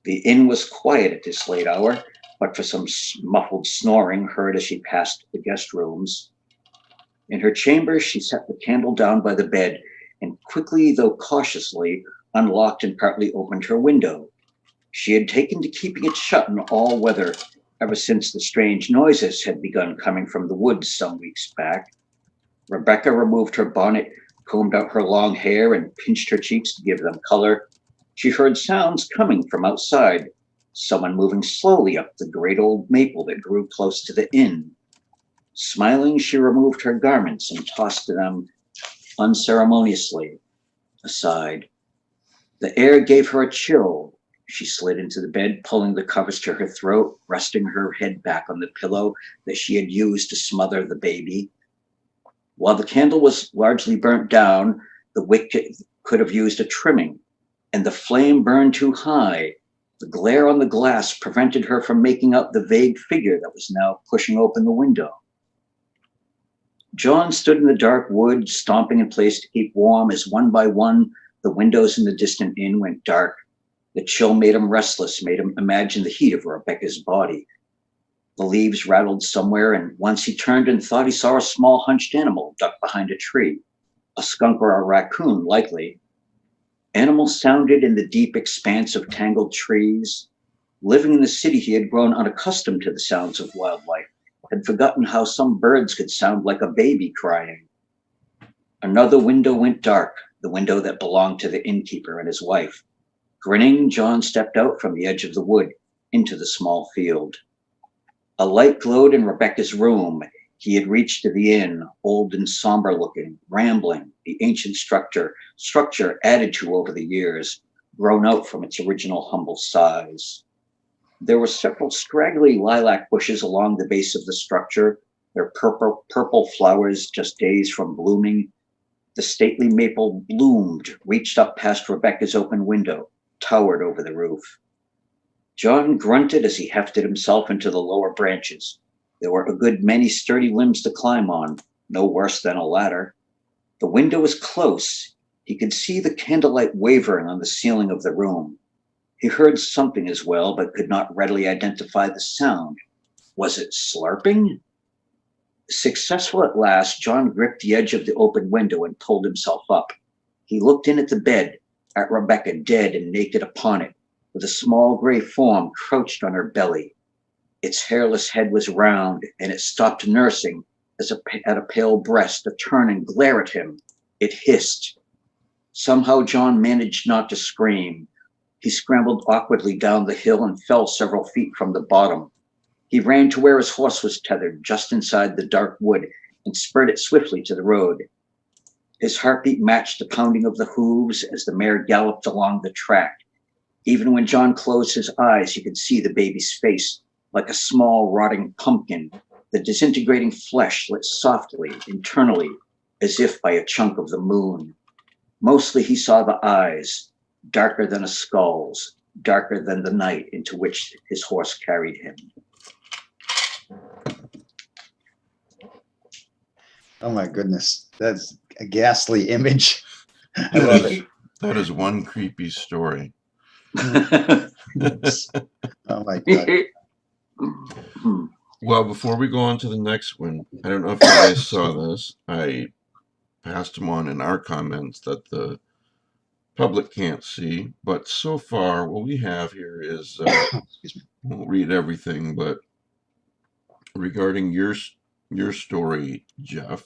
Speaker 2: The inn was quiet at this late hour, but for some muffled snoring heard as she passed the guest rooms. In her chamber, she set the candle down by the bed and quickly, though cautiously, unlocked and partly opened her window. She had taken to keeping it shut in all weather ever since the strange noises had begun coming from the woods some weeks back. Rebecca removed her bonnet, combed out her long hair, and pinched her cheeks to give them color. She heard sounds coming from outside, someone moving slowly up the great old maple that grew close to the inn. Smiling, she removed her garments and tossed them unceremoniously aside. The air gave her a chill. She slid into the bed, pulling the covers to her throat, resting her head back on the pillow that she had used to smother the baby. While the candle was largely burnt down, the wick could have used a trimming, and the flame burned too high. The glare on the glass prevented her from making out the vague figure that was now pushing open the window. John stood in the dark wood, stomping in place to keep warm as one by one the windows in the distant inn went dark. The chill made him restless, made him imagine the heat of Rebecca's body. The leaves rattled somewhere, and once he turned and thought he saw a small hunched animal ducked behind a tree. A skunk or a raccoon, likely. Animals sounded in the deep expanse of tangled trees. Living in the city, he had grown unaccustomed to the sounds of wildlife, had forgotten how some birds could sound like a baby crying. Another window went dark, the window that belonged to the innkeeper and his wife. Grinning, John stepped out from the edge of the wood into the small field. A light glowed in Rebecca's room. He had reached to the inn, old and somber looking, rambling, the ancient structure added to over the years, grown out from its original humble size. There were several scraggly lilac bushes along the base of the structure, their purple flowers just days from blooming. The stately maple bloomed, reached up past Rebecca's open window, towered over the roof. John grunted as he hefted himself into the lower branches. There were a good many sturdy limbs to climb on, no worse than a ladder. The window was close. He could see the candlelight wavering on the ceiling of the room. He heard something as well, but could not readily identify the sound. Was it slurping? Successful at last, John gripped the edge of the open window and pulled himself up. He looked in at the bed, at Rebecca dead and naked upon it, with a small gray form crouched on her belly. Its hairless head was round, and it stopped nursing at a pale breast to turn and glare at him. It hissed. Somehow John managed not to scream. He scrambled awkwardly down the hill and fell several feet from the bottom. He ran to where his horse was tethered, just inside the dark wood, and spurred it swiftly to the road. His heartbeat matched the pounding of the hooves as the mare galloped along the track. Even when John closed his eyes, he could see the baby's face, like a small rotting pumpkin, the disintegrating flesh lit softly, internally, as if by a chunk of the moon. Mostly he saw the eyes, darker than a skull's, darker than the night into which his horse carried him.
Speaker 3: Oh my goodness, that's a ghastly image. I love it.
Speaker 1: That is one creepy story.
Speaker 3: Oh my God.
Speaker 1: Well, before we go on to the next one, I don't know if you guys saw this. I passed them on in our comments that the public can't see, but so far what we have here is, won't read everything, but regarding your story, Jeff,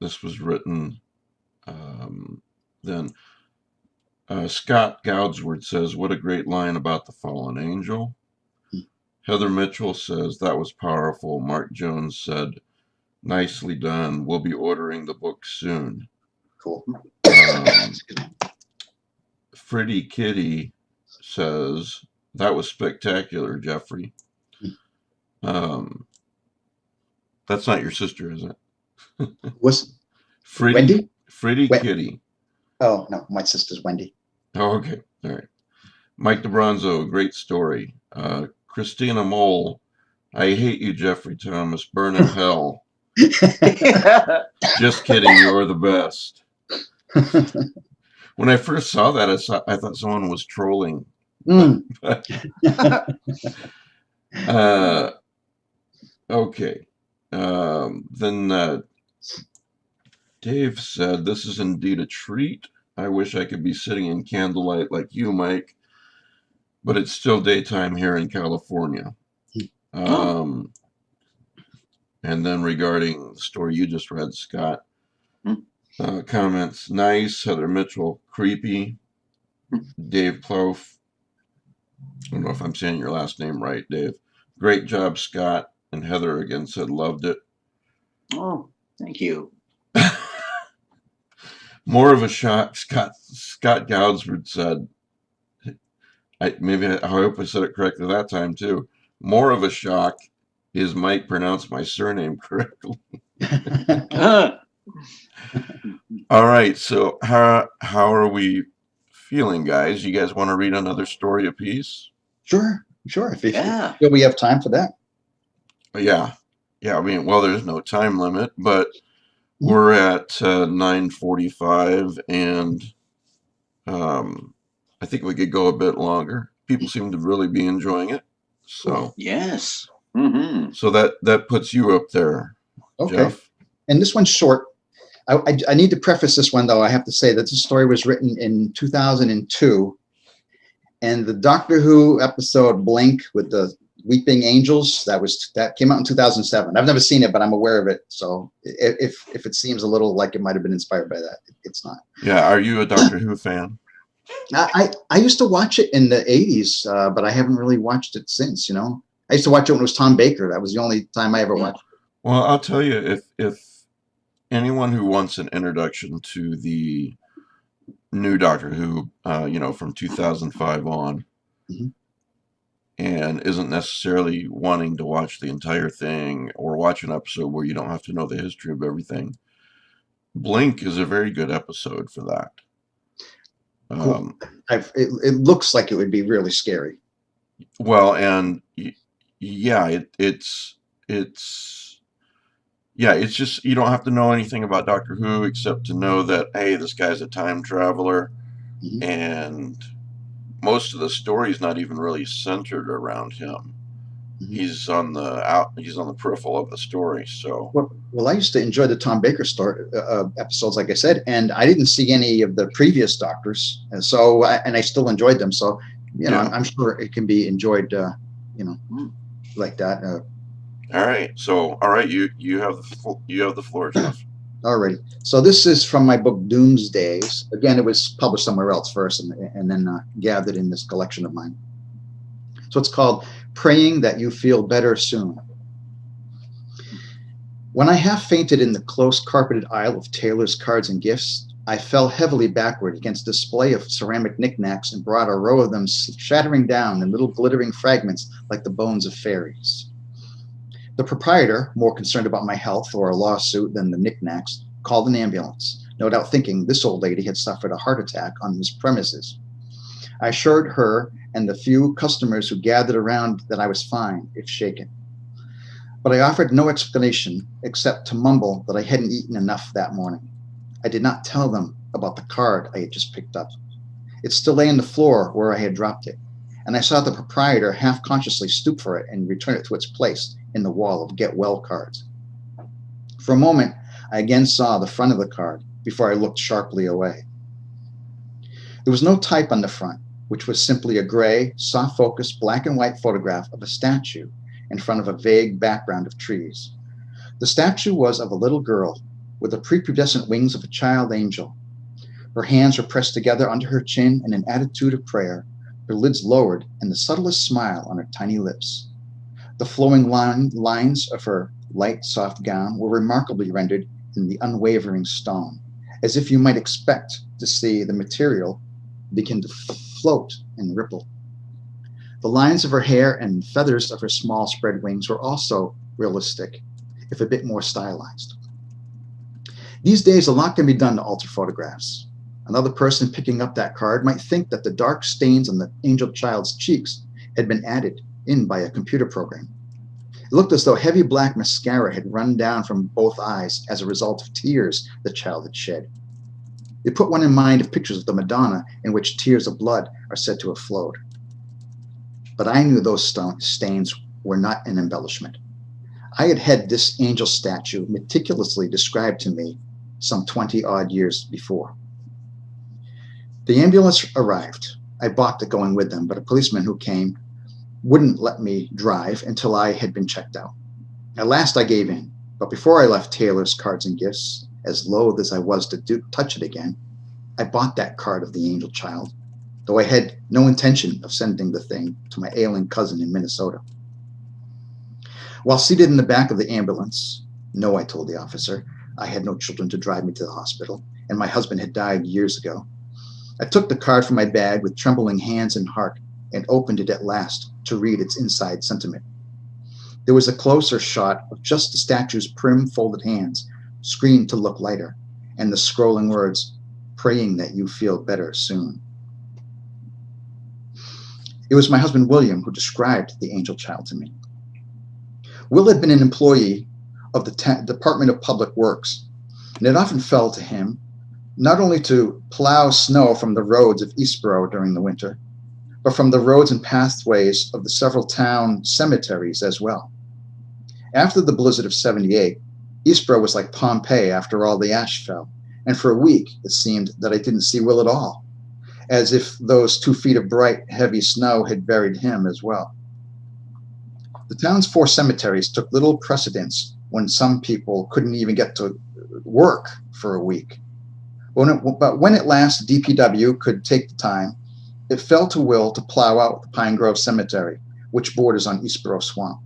Speaker 1: this was written then. Scott Goudsword says, "What a great line about the fallen angel." Heather Mitchell says, "That was powerful." Mark Jones said, "Nicely done. We'll be ordering the book soon."
Speaker 3: Cool.
Speaker 1: Freddy Kitty says, "That was spectacular, Jeffrey." That's not your sister, is it?
Speaker 3: Was
Speaker 1: Freddy,
Speaker 3: Wendy?
Speaker 1: Freddy Kitty.
Speaker 3: Oh, no, my sister's Wendy.
Speaker 1: Oh, okay. All right. Mike DeBronzo, great story. Christina Mole, "I hate you, Jeffrey Thomas. Burn in hell." Just kidding. You're the best. When I first saw that, I thought someone was trolling. Okay. Then Dave said, "This is indeed a treat. I wish I could be sitting in candlelight like you, Mike, but it's still daytime here in California." And then regarding the story you just read, Scott,
Speaker 2: Hmm.
Speaker 1: comments, nice. Heather Mitchell, creepy. Dave Plouffe, I don't know if I'm saying your last name right, Dave. Great job, Scott. And Heather again said, loved it.
Speaker 2: Oh, thank you.
Speaker 1: More of a shock, Scott Goudsford said. I hope I said it correctly that time too. More of a shock is Mike pronounced my surname correctly. All right, so how are we feeling, guys? You guys want to read another story apiece?
Speaker 3: Sure. If
Speaker 2: Yeah.
Speaker 3: we have time for that.
Speaker 1: Yeah. I mean, well, there's no time limit, but we're at 9:45, and I think we could go a bit longer. People seem to really be enjoying it, so
Speaker 2: yes.
Speaker 1: So that puts you up there,
Speaker 3: Okay.
Speaker 1: Jeff.
Speaker 3: And this one's short. I need to preface this one, though. I have to say that this story was written in 2002, and the Doctor Who episode Blink with the Weeping Angels that came out in 2007. I've never seen it, but I'm aware of it. So if it seems a little like it might have been inspired by that, it's not.
Speaker 1: Yeah, are you a Doctor Who fan?
Speaker 3: I used to watch it in the 80s, but I haven't really watched it since. I used to watch it when it was Tom Baker. That was the only time I ever watched it.
Speaker 1: Well, I'll tell you, if anyone who wants an introduction to the new Doctor Who, from 2005 on, and isn't necessarily wanting to watch the entire thing or watch an episode where you don't have to know the history of everything, Blink is a very good episode for that.
Speaker 3: Cool. It looks like it would be really scary.
Speaker 1: Well, and yeah, it's just, you don't have to know anything about Doctor Who except to know that, hey, this guy's a time traveler, and most of the story is not even really centered around him. He's on the peripheral of the story. So
Speaker 3: well, I used to enjoy the Tom Baker story episodes, like I said, and I didn't see any of the previous Doctors, and so I still enjoyed them. So I'm sure it can be enjoyed, like that.
Speaker 1: All right. So you have the floor, Jeff.
Speaker 3: Alrighty. So this is from my book Doomsdays. Again, it was published somewhere else first, and then gathered in this collection of mine. So it's called Praying That You Feel Better Soon. When I half fainted in the close carpeted aisle of Taylor's Cards and Gifts, I fell heavily backward against a display of ceramic knickknacks and brought a row of them shattering down in little glittering fragments like the bones of fairies. The proprietor, more concerned about my health or a lawsuit than the knickknacks, called an ambulance, no doubt thinking this old lady had suffered a heart attack on his premises. I assured her and the few customers who gathered around that I was fine, if shaken. But I offered no explanation except to mumble that I hadn't eaten enough that morning. I did not tell them about the card I had just picked up. It still lay on the floor where I had dropped it, and I saw the proprietor half-consciously stoop for it and return it to its place in the wall of Get Well cards. For a moment, I again saw the front of the card before I looked sharply away. There was no type on the front, which was simply a gray, soft-focus, black and white photograph of a statue in front of a vague background of trees. The statue was of a little girl with the prepubescent wings of a child angel. Her hands were pressed together under her chin in an attitude of prayer, her lids lowered, and the subtlest smile on her tiny lips. The flowing lines of her light, soft gown were remarkably rendered in the unwavering stone, as if you might expect to see the material begin to float and ripple. The lines of her hair and feathers of her small spread wings were also realistic, if a bit more stylized. These days, a lot can be done to alter photographs. Another person picking up that card might think that the dark stains on the angel child's cheeks had been added in by a computer program. It looked as though heavy black mascara had run down from both eyes as a result of tears the child had shed. It put one in mind of pictures of the Madonna in which tears of blood are said to have flowed. But I knew those stains were not an embellishment. I had had this angel statue meticulously described to me some 20-odd years before. The ambulance arrived. I balked at going with them, but a policeman who came wouldn't let me drive until I had been checked out. At last I gave in, but before I left Taylor's Cards and Gifts, as loath as I was to touch it again, I bought that card of the angel child, though I had no intention of sending the thing to my ailing cousin in Minnesota. While seated in the back of the ambulance, no, I told the officer, I had no children to drive me to the hospital, and my husband had died years ago. I took the card from my bag with trembling hands and heart and opened it at last to read its inside sentiment. There was a closer shot of just the statue's prim folded hands, screened to look lighter, and the scrolling words, praying that you feel better soon. It was my husband William who described the angel child to me. Will had been an employee of the Department of Public Works, and it often fell to him not only to plow snow from the roads of Eastboro during the winter, but from the roads and pathways of the several town cemeteries as well. After the blizzard of '78, Eastboro was like Pompeii after all the ash fell, and for a week it seemed that I didn't see Will at all, as if those 2 feet of bright, heavy snow had buried him as well. The town's 4 cemeteries took little precedence when some people couldn't even get to work for a week. But when at last DPW could take the time, it fell to Will to plow out the Pine Grove Cemetery, which borders on Eastboro Swamp.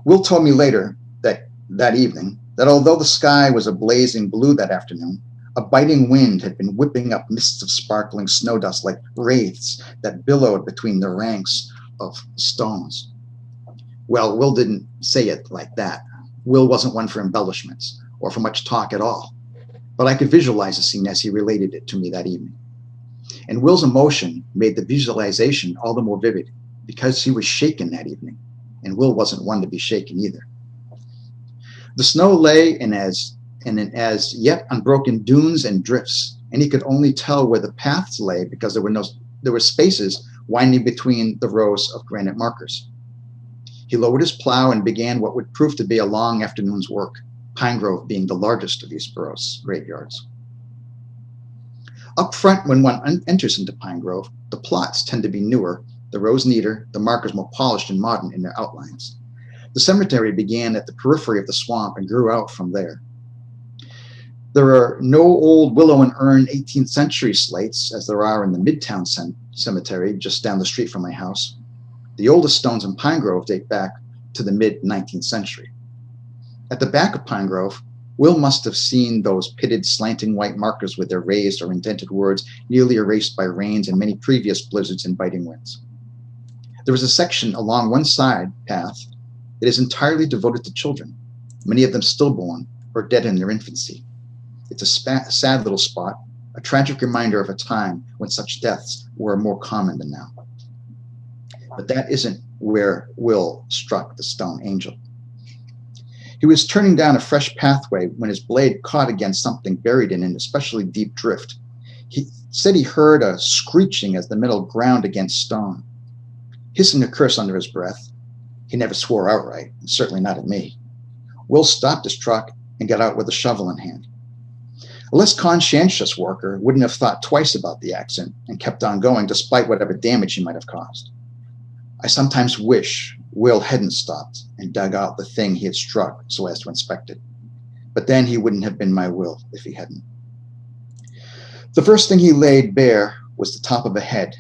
Speaker 3: Will told me later that evening that although the sky was a blazing blue that afternoon, a biting wind had been whipping up mists of sparkling snow dust like wraiths that billowed between the ranks of stones. Well, Will didn't say it like that. Will wasn't one for embellishments or for much talk at all. But I could visualize the scene as he related it to me that evening. And Will's emotion made the visualization all the more vivid because he was shaken that evening, and Will wasn't one to be shaken either. The snow lay in as yet unbroken dunes and drifts, and he could only tell where the paths lay because there were spaces winding between the rows of granite markers. He lowered his plow and began what would prove to be a long afternoon's work, Pine Grove being the largest of Eastboro's graveyards. Up front, when one enters into Pine Grove, the plots tend to be newer, the rows neater, the markers more polished and modern in their outlines. The cemetery began at the periphery of the swamp and grew out from there. There are no old willow and urn 18th century slates as there are in the Midtown Cemetery just down the street from my house. The oldest stones in Pine Grove date back to the mid-19th century. At the back of Pine Grove, Will must have seen those pitted, slanting white markers with their raised or indented words nearly erased by rains and many previous blizzards and biting winds. There is a section along one side path that is entirely devoted to children, many of them stillborn or dead in their infancy. It's a sad little spot, a tragic reminder of a time when such deaths were more common than now. But that isn't where Will struck the stone angel. He was turning down a fresh pathway when his blade caught against something buried in an especially deep drift. He said he heard a screeching as the metal ground against stone. Hissing a curse under his breath, he never swore outright, and certainly not at me, Will stopped his truck and got out with a shovel in hand. A less conscientious worker wouldn't have thought twice about the accident and kept on going despite whatever damage he might have caused. I sometimes wish Will hadn't stopped and dug out the thing he had struck so as to inspect it. But then he wouldn't have been my Will if he hadn't. The first thing he laid bare was the top of a head.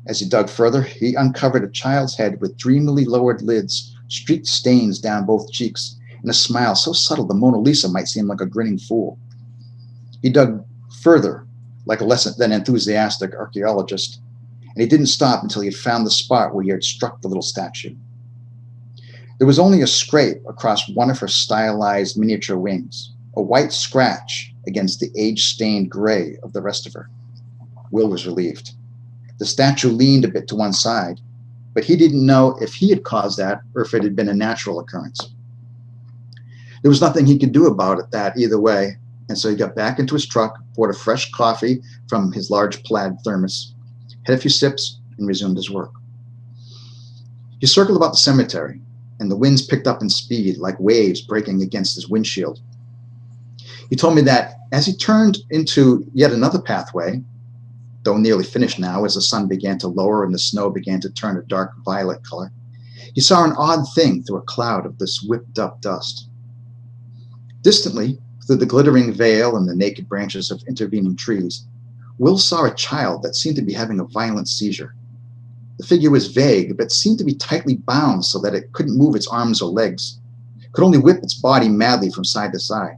Speaker 3: As he dug further, he uncovered a child's head with dreamily lowered lids, streaked stains down both cheeks, and a smile so subtle the Mona Lisa might seem like a grinning fool. He dug further, like a less than enthusiastic archaeologist, and he didn't stop until he had found the spot where he had struck the little statue. There was only a scrape across one of her stylized miniature wings, a white scratch against the age-stained gray of the rest of her. Will was relieved. The statue leaned a bit to one side, but he didn't know if he had caused that or if it had been a natural occurrence. There was nothing he could do about it that either way, and so he got back into his truck, poured a fresh coffee from his large plaid thermos, had a few sips, and resumed his work. He circled about the cemetery, and the winds picked up in speed like waves breaking against his windshield. He told me that as he turned into yet another pathway, though nearly finished now as the sun began to lower and the snow began to turn a dark violet color, He saw an odd thing through a cloud of this whipped-up dust. Distantly, through the glittering veil and the naked branches of intervening trees, Will saw a child that seemed to be having a violent seizure. The figure was vague, but seemed to be tightly bound so that it couldn't move its arms or legs, could only whip its body madly from side to side.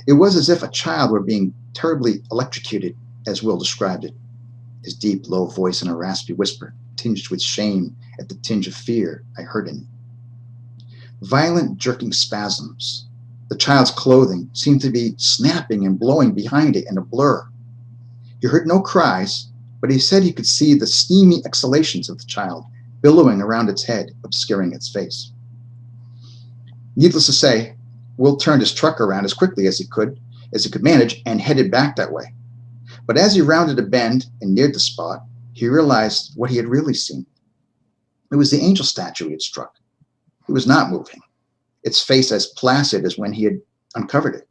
Speaker 3: It was as if a child were being terribly electrocuted, as Will described it, his deep, low voice in a raspy whisper, tinged with shame at the tinge of fear I heard in it. Violent, jerking spasms. The child's clothing seemed to be snapping and blowing behind it in a blur. He heard no cries, but he said he could see the steamy exhalations of the child billowing around its head, obscuring its face. Needless to say, Will turned his truck around as quickly as he could manage, and headed back that way. But as he rounded a bend and neared the spot, he realized what he had really seen. It was the angel statue he had struck. It was not moving, its face as placid as when he had uncovered it.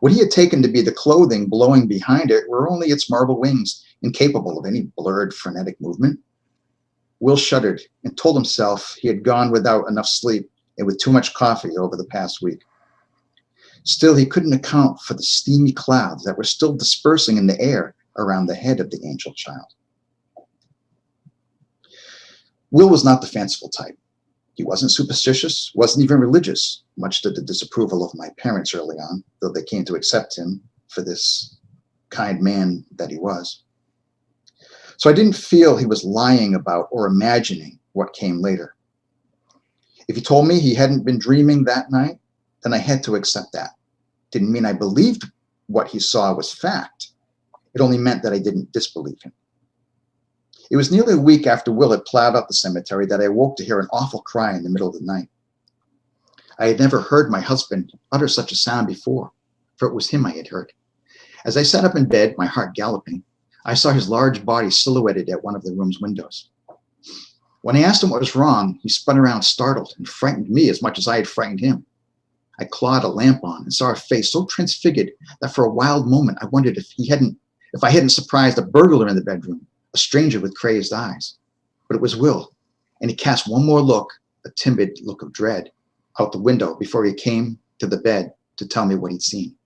Speaker 3: What he had taken to be the clothing blowing behind it were only its marble wings, incapable of any blurred, frenetic movement. Will shuddered and told himself he had gone without enough sleep and with too much coffee over the past week. Still, he couldn't account for the steamy clouds that were still dispersing in the air around the head of the angel child. Will was not the fanciful type. He wasn't superstitious, wasn't even religious, much to the disapproval of my parents early on, though they came to accept him for this kind man that he was. So I didn't feel he was lying about or imagining what came later. If he told me he hadn't been dreaming that night, then I had to accept that. Didn't mean I believed what he saw was fact. It only meant that I didn't disbelieve him. It was nearly a week after Will had plowed up the cemetery that I woke to hear an awful cry in the middle of the night. I had never heard my husband utter such a sound before, for it was him I had heard. As I sat up in bed, my heart galloping, I saw his large body silhouetted at one of the room's windows. When I asked him what was wrong, he spun around startled and frightened me as much as I had frightened him. I clawed a lamp on and saw a face so transfigured that for a wild moment I wondered if I hadn't surprised a burglar in the bedroom, a stranger with crazed eyes. But it was Will, and he cast one more look, a timid look of dread, out the window before he came to the bed to tell me what he'd seen.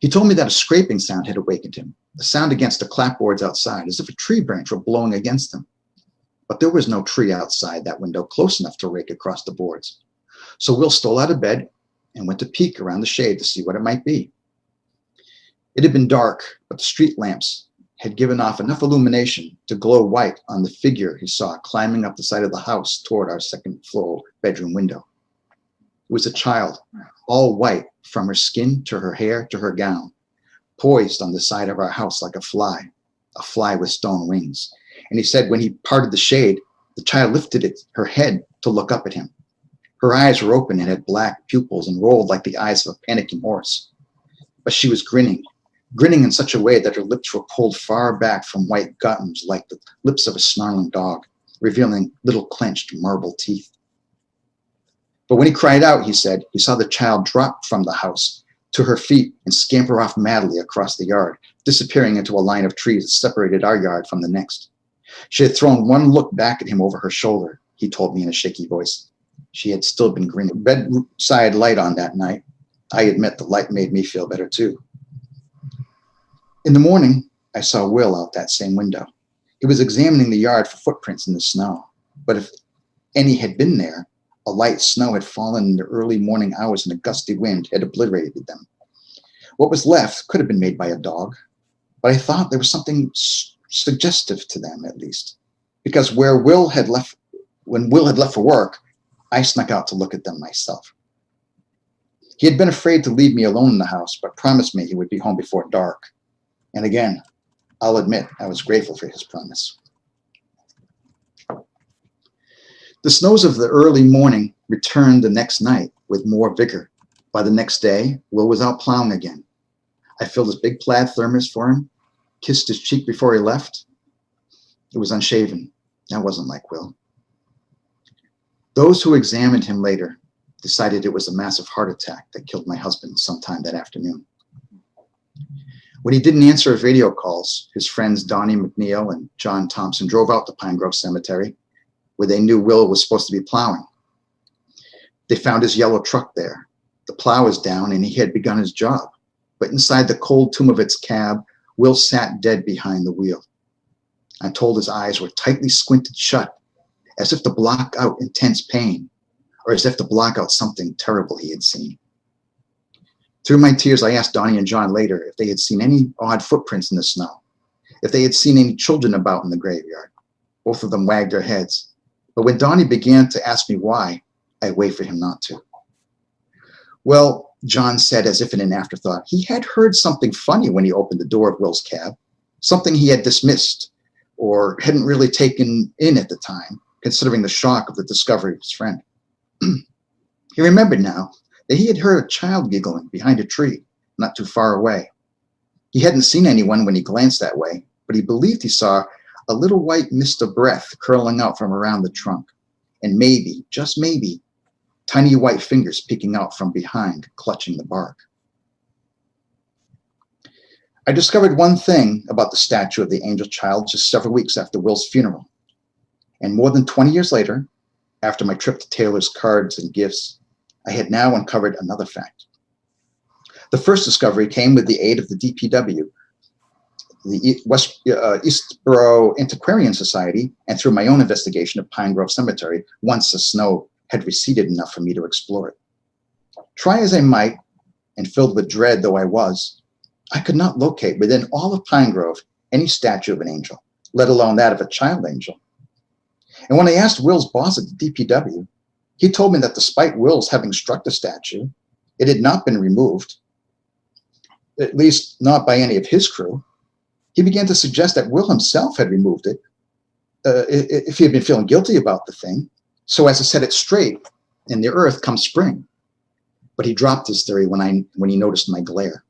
Speaker 3: He told me that a scraping sound had awakened him, a sound against the clapboards outside, as if a tree branch were blowing against them. But there was no tree outside that window close enough to rake across the boards. So Will stole out of bed and went to peek around the shade to see what it might be. It had been dark, but the street lamps had given off enough illumination to glow white on the figure he saw climbing up the side of the house toward our second floor bedroom window. It was a child, all white from her skin to her hair to her gown, poised on the side of our house like a fly with stone wings. And he said when he parted the shade, the child lifted her head to look up at him. Her eyes were open and had black pupils and rolled like the eyes of a panicking horse. But she was grinning in such a way that her lips were pulled far back from white gums like the lips of a snarling dog, revealing little clenched marble teeth. But when he cried out, he said, he saw the child drop from the house to her feet and scamper off madly across the yard, disappearing into a line of trees that separated our yard from the next. She had thrown one look back at him over her shoulder, he told me in a shaky voice. She had still been grinning. Bedside light on that night. I admit the light made me feel better too. In the morning, I saw Will out that same window. He was examining the yard for footprints in the snow. But if any had been there, a light snow had fallen in the early morning hours and a gusty wind had obliterated them. What was left could have been made by a dog, but I thought there was something suggestive to them at least, because when Will had left for work, I snuck out to look at them myself. He had been afraid to leave me alone in the house, but promised me he would be home before dark. And again, I'll admit I was grateful for his promise. The snows of the early morning returned the next night with more vigor. By the next day, Will was out plowing again. I filled his big plaid thermos for him, kissed his cheek before he left. It was unshaven. That wasn't like Will. Those who examined him later decided it was a massive heart attack that killed my husband sometime that afternoon. When he didn't answer video calls, his friends Donnie McNeil and John Thompson drove out to Pine Grove Cemetery, where they knew Will was supposed to be plowing. They found his yellow truck there. The plow was down and he had begun his job. But inside the cold tomb of its cab, Will sat dead behind the wheel. I'm told his eyes were tightly squinted shut, as if to block out intense pain, or as if to block out something terrible he had seen. Through my tears, I asked Donnie and John later if they had seen any odd footprints in the snow, if they had seen any children about in the graveyard. Both of them wagged their heads. But when Donnie began to ask me why, I waited for him not to. Well, John said as if in an afterthought, he had heard something funny when he opened the door of Will's cab, something he had dismissed or hadn't really taken in at the time, considering the shock of the discovery of his friend. He remembered now that he had heard a child giggling behind a tree not too far away. He hadn't seen anyone when he glanced that way, but he believed he saw a little white mist of breath curling out from around the trunk, and maybe, just maybe, tiny white fingers peeking out from behind, clutching the bark. I discovered one thing about the statue of the angel child just several weeks after Will's funeral. And more than 20 years later, after my trip to Taylor's Cards and Gifts, I had now uncovered another fact. The first discovery came with the aid of the DPW, the Eastboro Antiquarian Society, and through my own investigation of Pine Grove Cemetery once the snow had receded enough for me to explore it. Try as I might, and filled with dread though I was, I could not locate within all of Pine Grove any statue of an angel, let alone that of a child angel. And when I asked Will's boss at the DPW, he told me that despite Will's having struck the statue, it had not been removed, at least not by any of his crew. He began to suggest that Will himself had removed it if he had been feeling guilty about the thing, so as to set it straight in the earth come spring. But he dropped his theory when he noticed my glare.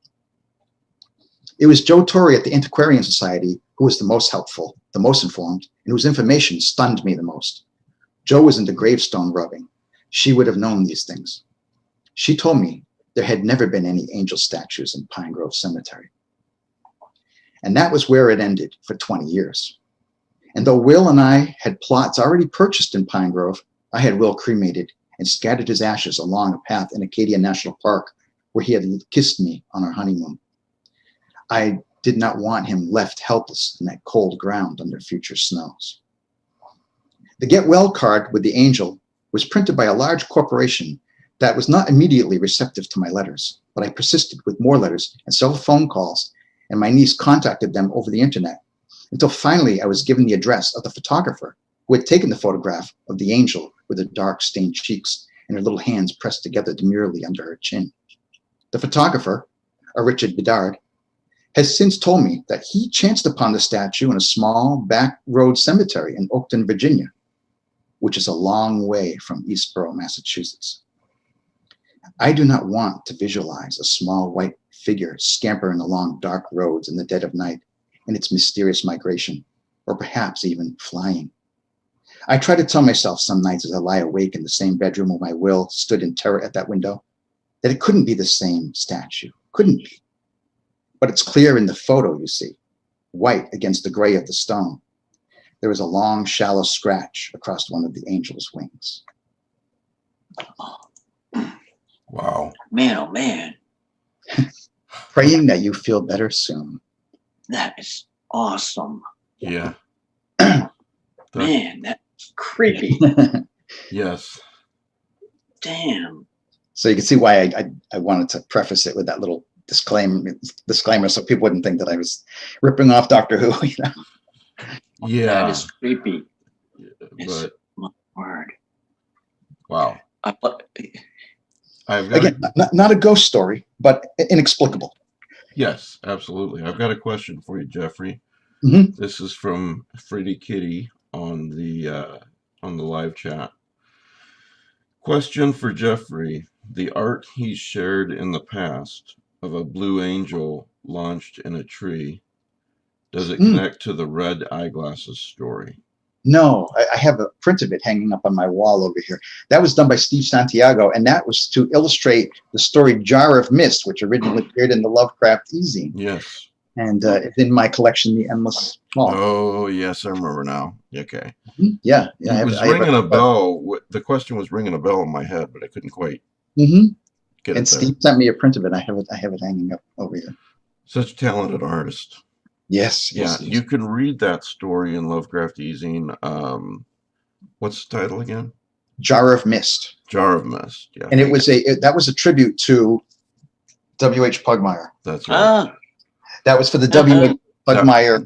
Speaker 3: It was Joe Torrey at the Antiquarian Society who was the most helpful, the most informed, and whose information stunned me the most. Joe was into gravestone rubbing. She would have known these things. She told me there had never been any angel statues in Pine Grove Cemetery. And that was where it ended for 20 years. And though Will and I had plots already purchased in Pine Grove, I had Will cremated and scattered his ashes along a path in Acadia National Park where he had kissed me on our honeymoon. I did not want him left helpless in that cold ground under future snows. The Get Well card with the angel was printed by a large corporation that was not immediately receptive to my letters, but I persisted with more letters and several phone calls, and my niece contacted them over the internet, until finally I was given the address of the photographer who had taken the photograph of the angel with her dark stained cheeks and her little hands pressed together demurely under her chin. The photographer, a Richard Bedard, has since told me that he chanced upon the statue in a small back road cemetery in Oakton, Virginia, which is a long way from Eastboro, Massachusetts. I do not want to visualize a small white figure scampering along dark roads in the dead of night in its mysterious migration, or perhaps even flying. I try to tell myself some nights as I lie awake in the same bedroom where my Will stood in terror at that window, that it couldn't be the same statue, couldn't be. But it's clear in the photo, you see, white against the gray of the stone. There is a long, shallow scratch across one of the angel's wings.
Speaker 1: Wow.
Speaker 2: Man, oh man.
Speaker 3: Praying that you feel better soon.
Speaker 2: That is awesome.
Speaker 1: Yeah.
Speaker 2: Man, that's creepy.
Speaker 1: Yes.
Speaker 3: Damn. So you can see why I wanted to preface it with that little disclaimer so people wouldn't think that I was ripping off Doctor Who, you know.
Speaker 1: Yeah.
Speaker 2: That is creepy.
Speaker 1: But
Speaker 2: My word.
Speaker 1: wow. I've got
Speaker 3: Again, not a ghost story, but inexplicable.
Speaker 1: Yes, absolutely. I've got a question for you, Jeffrey.
Speaker 3: Mm-hmm.
Speaker 1: This is from Freddy Kitty on the live chat. Question for Jeffrey: the art he's shared in the past of a blue angel launched in a tree, does it connect to the red eyeglasses story? No,
Speaker 3: I have a print of it hanging up on my wall over here. That was done by Steve Santiago, and that was to illustrate the story Jar of Mist, which originally appeared in the Lovecraft eZine.
Speaker 1: Yes.
Speaker 3: And it's in my collection, The Endless Fall.
Speaker 1: Oh, yes, I remember now. Okay.
Speaker 3: Yeah, yeah.
Speaker 1: It was ringing a bell. The question was ringing a bell in my head, but I couldn't quite get
Speaker 3: And
Speaker 1: it there.
Speaker 3: Steve sent me a print of it. I have it hanging up over here.
Speaker 1: Such a talented artist.
Speaker 3: Yes.
Speaker 1: Yeah,
Speaker 3: Yes.
Speaker 1: you can read that story in Lovecraft eZine. What's the title again?
Speaker 3: Jar of Mist.
Speaker 1: Jar of Mist. Yeah.
Speaker 3: And it was that was a tribute to W.H. Pugmire.
Speaker 1: That's right.
Speaker 3: That was for the W.H. Pugmire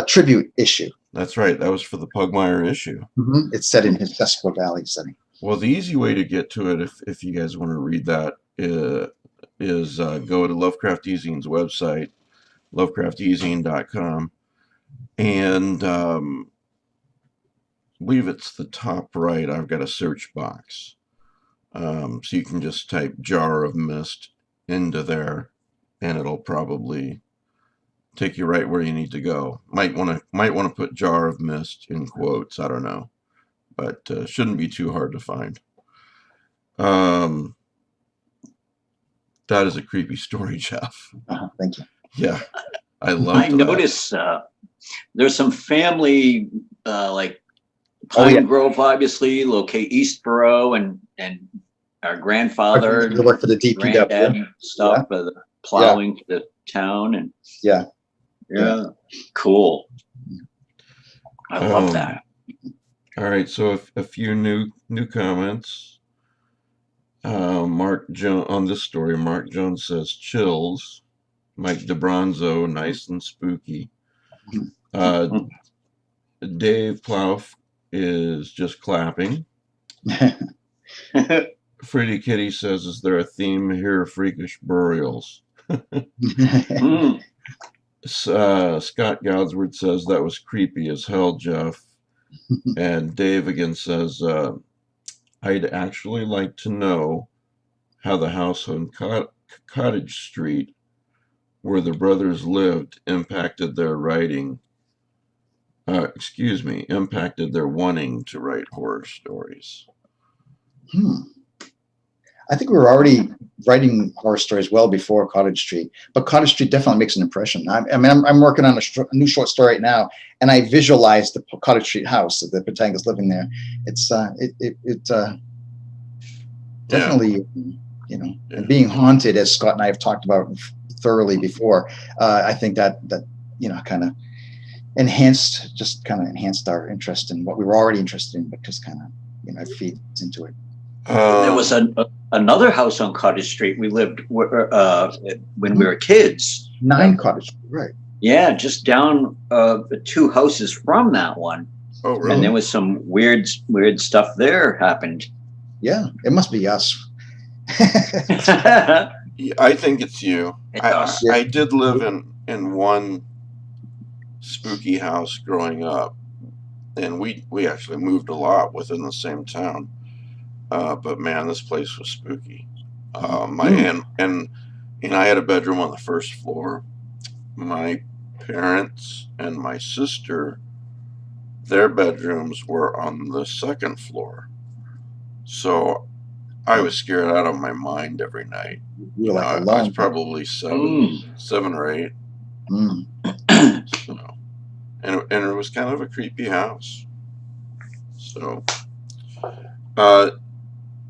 Speaker 3: tribute issue.
Speaker 1: That's right. That was for the Pugmire issue.
Speaker 3: It's set in his Desperate Valley setting.
Speaker 1: Well, the easy way to get to it, if you guys want to read that, is go to Lovecraft eZine's website, lovecraftezine.com, and I believe it's the top right. I've got a search box, so you can just type Jar of Mist into there, and it'll probably take you right where you need to go. Might want to put Jar of Mist in quotes. I don't know, but shouldn't be too hard to find. That is a creepy story, Jeff.
Speaker 3: Thank you.
Speaker 1: Yeah, I love.
Speaker 2: I notice there's some family like Pine Grove, obviously, locate Eastboro, and our grandfather
Speaker 3: You work for the DPW
Speaker 2: stuff, the plowing for the town, and
Speaker 3: yeah,
Speaker 2: cool. I love that.
Speaker 1: All right, so a few new comments. Mark Jones on this story. Mark Jones says chills. Mike DeBronzo, nice and spooky. Dave Plouffe is just clapping. Freddie Kitty says, "Is there a theme here? Freakish burials." Scott Godsword says that was creepy as hell, Jeff. And Dave again says, "I'd actually like to know how the house on Cottage Street, where the brothers lived, impacted their writing. Impacted their wanting to write horror stories."
Speaker 3: I think we were already writing horror stories well before Cottage Street, but Cottage Street definitely makes an impression. I'm working on a new short story right now, and I visualize the Cottage Street house, the protagonist living there. It's definitely, and being haunted, as Scott and I have talked about thoroughly before. I think that kind of enhanced our interest in what we were already interested in, but just kind of it feeds into it.
Speaker 2: There was another house on Cottage Street we lived when we were kids.
Speaker 3: 9 Cottage Street, right?
Speaker 2: Yeah, just down 2 houses from that one.
Speaker 1: Oh, really?
Speaker 2: And there was some weird stuff there happened.
Speaker 3: Yeah, it must be us.
Speaker 1: I think it's you. I did live in one spooky house growing up, and we actually moved a lot within the same town. But man, this place was spooky. And I had a bedroom on the first floor. My parents and my sister, their bedrooms were on the second floor. So I was scared out of my mind every night. I was probably 7 or 8. So, and it was kind of a creepy house. So,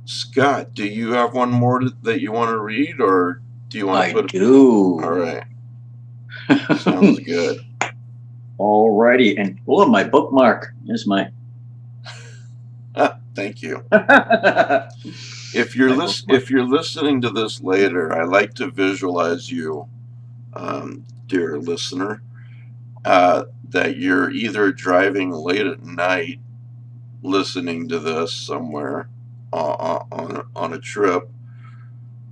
Speaker 1: Scott, do you have one more that you want to read, or do you want to put it?
Speaker 2: I do.
Speaker 1: All right. Sounds good.
Speaker 2: Alrighty, and my bookmark is my.
Speaker 1: Thank you. If you're listening to this later, I like to visualize you, dear listener, that you're either driving late at night, listening to this somewhere on a trip,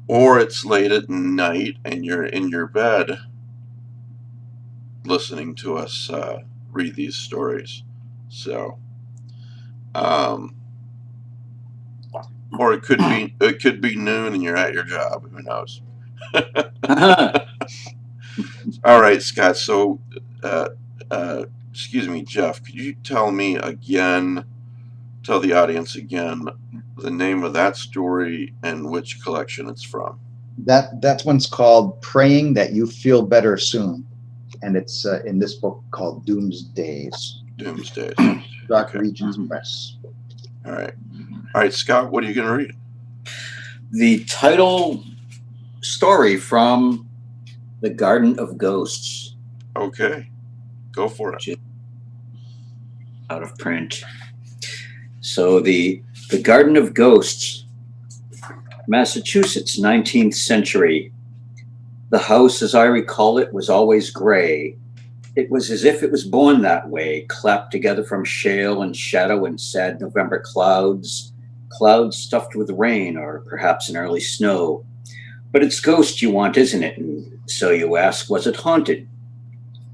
Speaker 1: or it's late at night and you're in your bed listening to us read these stories. So, or it could be noon and you're at your job. Who knows? All right, Scott. So, excuse me, Jeff. Could you tell the audience again, the name of that story and which collection it's from?
Speaker 3: That one's called "Praying That You Feel Better Soon," and it's in this book called Doomsdays.
Speaker 1: Doomsdays.
Speaker 3: Dark
Speaker 1: Okay.
Speaker 3: Regions Press.
Speaker 1: All right, Scott. What are you going to read?
Speaker 2: The title story from The Garden of Ghosts.
Speaker 1: Okay, go for it.
Speaker 2: Out of print. So the Garden of Ghosts, Massachusetts, 19th century. The house, as I recall it, was always gray. It was as if it was born that way, clapped together from shale and shadow and sad November clouds stuffed with rain or perhaps an early snow. But it's ghost you want, isn't it? And so you ask, was it haunted?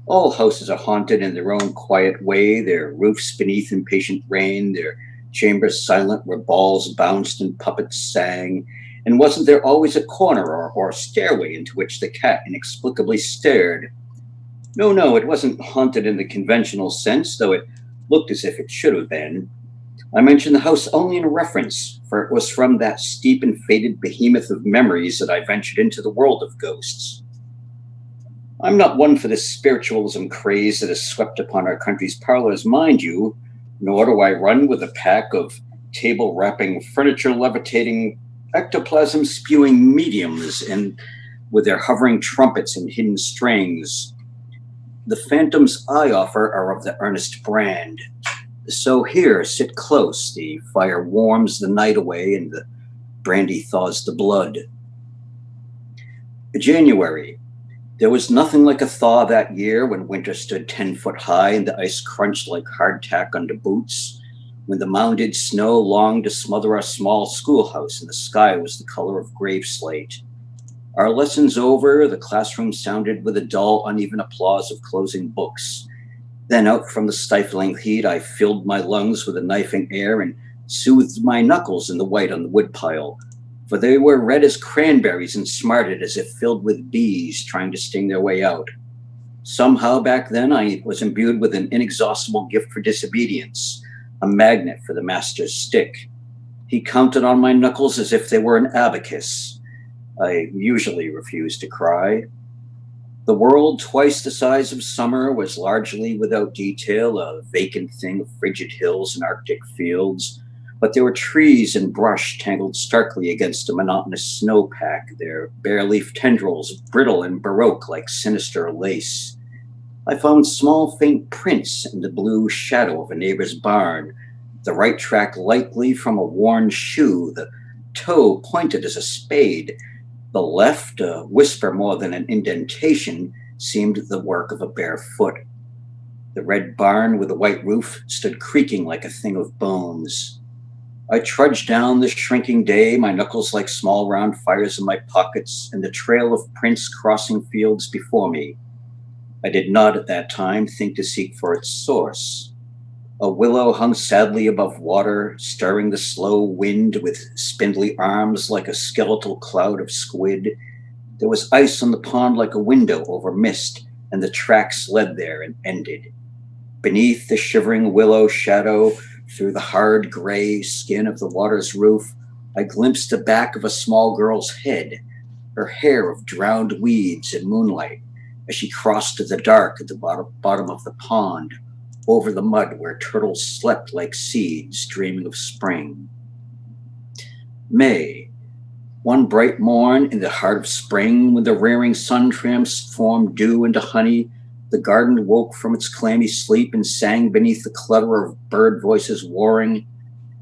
Speaker 2: All houses are haunted in their own quiet way, their roofs beneath impatient rain, their chambers silent where balls bounced and puppets sang. And wasn't there always a corner or stairway into which the cat inexplicably stared? No, it wasn't haunted in the conventional sense, though it looked as if it should have been. I mention the house only in reference, for it was from that steep and faded behemoth of memories that I ventured into the world of ghosts. I'm not one for this spiritualism craze that has swept upon our country's parlors, mind you, nor do I run with a pack of table-wrapping, furniture-levitating, ectoplasm-spewing mediums and with their hovering trumpets and hidden strings. The phantoms I offer are of the earnest brand. So here, sit close. The fire warms the night away and the brandy thaws the blood. January. There was nothing like a thaw that year when winter stood 10 foot high and the ice crunched like hardtack under boots, when the mounded snow longed to smother our small schoolhouse and the sky was the color of grave slate. Our lessons over, the classroom sounded with a dull, uneven applause of closing books. Then out from the stifling heat, I filled my lungs with a knifing air and soothed my knuckles in the white on the woodpile, for they were red as cranberries and smarted as if filled with bees trying to sting their way out. Somehow back then I was imbued with an inexhaustible gift for disobedience, a magnet for the master's stick. He counted on my knuckles as if they were an abacus. I usually refused to cry. The world, twice the size of summer, was largely without detail, a vacant thing of frigid hills and arctic fields, but there were trees and brush tangled starkly against a monotonous snowpack, their bare-leaf tendrils brittle and baroque like sinister lace. I found small, faint prints in the blue shadow of a neighbor's barn, the right track likely from a worn shoe, the toe pointed as a spade. The left, a whisper more than an indentation, seemed the work of a bare foot. The red barn with the white roof stood creaking like a thing of bones. I trudged down the shrinking day, my knuckles like small round fires in my pockets, and the trail of prints crossing fields before me. I did not at that time think to seek for its source. A willow hung sadly above water, stirring the slow wind with spindly arms like a skeletal cloud of squid. There was ice on the pond like a window over mist, and the tracks led there and ended. Beneath the shivering willow shadow, through the hard gray skin of the water's roof, I glimpsed the back of a small girl's head, her hair of drowned weeds in moonlight, as she crossed to the dark at the bottom of the pond, over the mud where turtles slept like seeds dreaming of spring. May. One bright morn in the heart of spring, when the rearing sun transformed dew into honey, the garden woke from its clammy sleep and sang beneath the clutter of bird voices warring.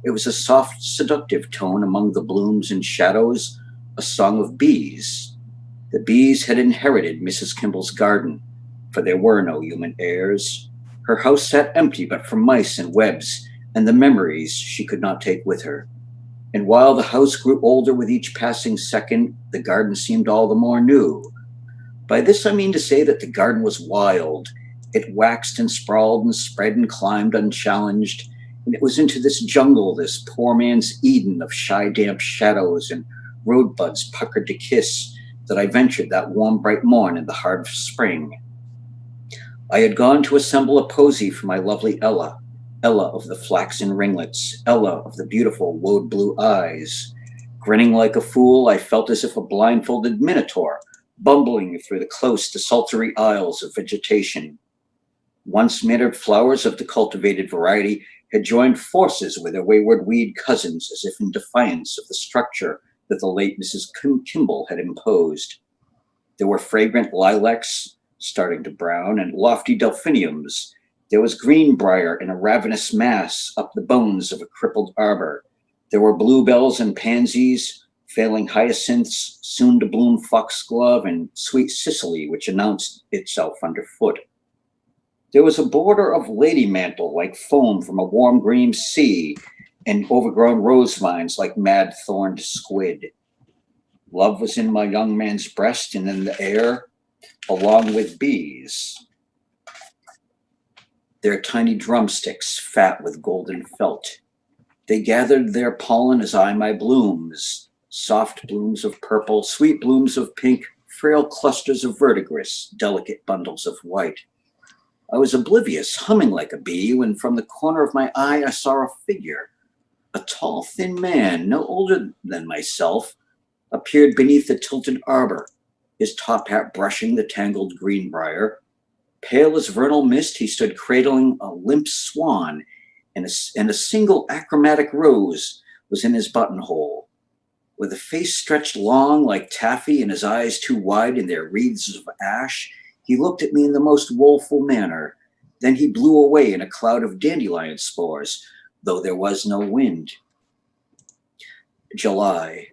Speaker 2: It was a soft, seductive tone among the blooms and shadows, a song of bees. The bees had inherited Mrs. Kimball's garden, for there were no human heirs. Her house sat empty but for mice and webs, and the memories she could not take with her. And while the house grew older with each passing second, the garden seemed all the more new. By this I mean to say that the garden was wild. It waxed and sprawled and spread and climbed unchallenged, and it was into this jungle, this poor man's Eden of shy, damp shadows and rosebuds puckered to kiss, that I ventured that warm, bright morn in the heart of spring. I had gone to assemble a posy for my lovely Ella of the flaxen ringlets, Ella of the beautiful woad blue eyes. Grinning like a fool, I felt as if a blindfolded minotaur bumbling through the close, desultory aisles of vegetation. Once mannered flowers of the cultivated variety had joined forces with their wayward weed cousins, as if in defiance of the structure that the late Mrs. Kimball had imposed. There were fragrant lilacs starting to brown and lofty delphiniums. There was greenbrier in a ravenous mass up the bones of a crippled arbor. There were bluebells and pansies, failing hyacinths, soon to bloom foxglove, and sweet Sicily, which announced itself underfoot. There was a border of lady mantle like foam from a warm green sea, and overgrown rose vines like mad thorned squid. Love was in my young man's breast and in the air, along with bees. Their tiny drumsticks, fat with golden felt. They gathered their pollen as I my blooms, soft blooms of purple, sweet blooms of pink, frail clusters of verdigris, delicate bundles of white. I was oblivious, humming like a bee, when from the corner of my eye I saw a figure. A tall, thin man, no older than myself, appeared beneath the tilted arbor, his top hat brushing the tangled greenbrier. Pale as vernal mist, he stood cradling a limp swan, and a single achromatic rose was in his buttonhole. With a face stretched long like taffy and his eyes too wide in their wreaths of ash, he looked at me in the most woeful manner. Then he blew away in a cloud of dandelion spores, though there was no wind. July.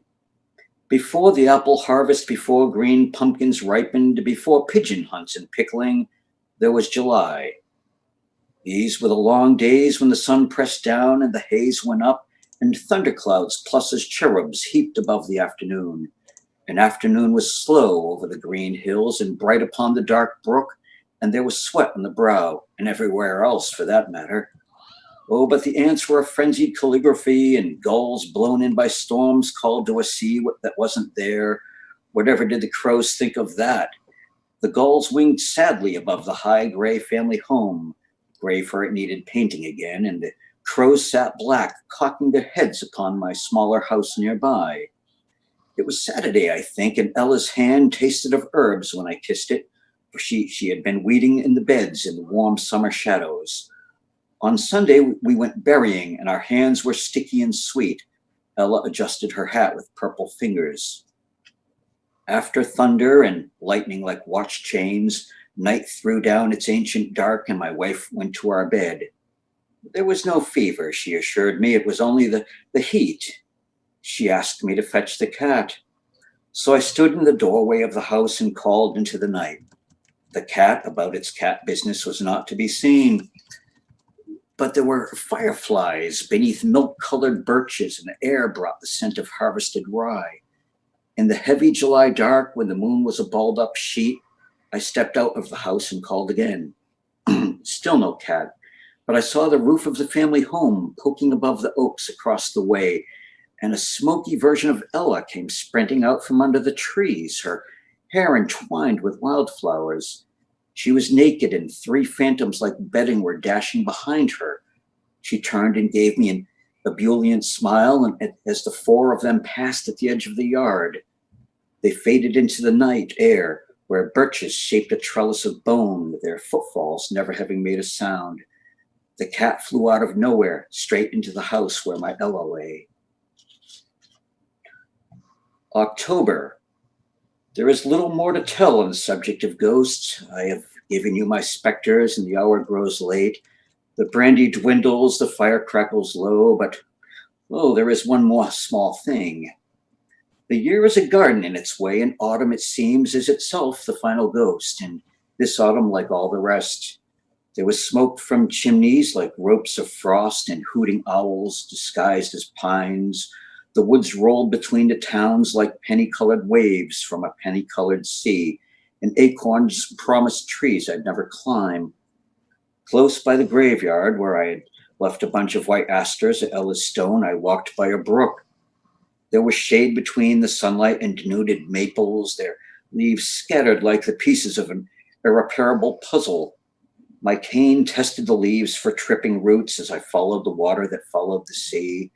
Speaker 2: Before the apple harvest, before green pumpkins ripened, before pigeon hunts and pickling, there was July. These were the long days when the sun pressed down and the haze went up, and thunderclouds plus as cherubs heaped above the afternoon. And afternoon was slow over the green hills and bright upon the dark brook, and there was sweat on the brow, and everywhere else for that matter. Oh, but the ants were a frenzied calligraphy, and gulls blown in by storms called to a sea that wasn't there. Whatever did the crows think of that? The gulls winged sadly above the high gray family home, gray for it needed painting again, and the crows sat black, cocking their heads upon my smaller house nearby. It was Saturday, I think, and Ella's hand tasted of herbs when I kissed it, for she had been weeding in the beds in the warm summer shadows. On Sunday, we went berrying, and our hands were sticky and sweet. Ella adjusted her hat with purple fingers. After thunder and lightning like watch chains, night threw down its ancient dark, and my wife went to our bed. There was no fever, she assured me. It was only the heat. She asked me to fetch the cat. So I stood in the doorway of the house and called into the night. The cat, about its cat business, was not to be seen. But there were fireflies beneath milk-colored birches, and the air brought the scent of harvested rye. In the heavy July dark, when the moon was a balled-up sheet, I stepped out of the house and called again. Still no cat, but I saw the roof of the family home poking above the oaks across the way, and a smoky version of Ella came sprinting out from under the trees, her hair entwined with wildflowers. She was naked, and three phantoms like bedding were dashing behind her. She turned and gave me an ebullient smile, and as the four of them passed at the edge of the yard, they faded into the night air, where birches shaped a trellis of bone, with their footfalls never having made a sound. The cat flew out of nowhere, straight into the house where my Ella lay. October. There is little more to tell on the subject of ghosts. I have given you my specters, and the hour grows late. The brandy dwindles, the fire crackles low, but, there is one more small thing. The year is a garden in its way, and autumn, it seems, is itself the final ghost, and this autumn, like all the rest. There was smoke from chimneys like ropes of frost, and hooting owls disguised as pines. The woods rolled between the towns like penny-colored waves from a penny-colored sea, and acorns promised trees I'd never climb. Close by the graveyard, where I had left a bunch of white asters at Ella's stone, I walked by a brook. There was shade between the sunlight and denuded maples, their leaves scattered like the pieces of an irreparable puzzle. My cane tested the leaves for tripping roots as I followed the water that followed the sea.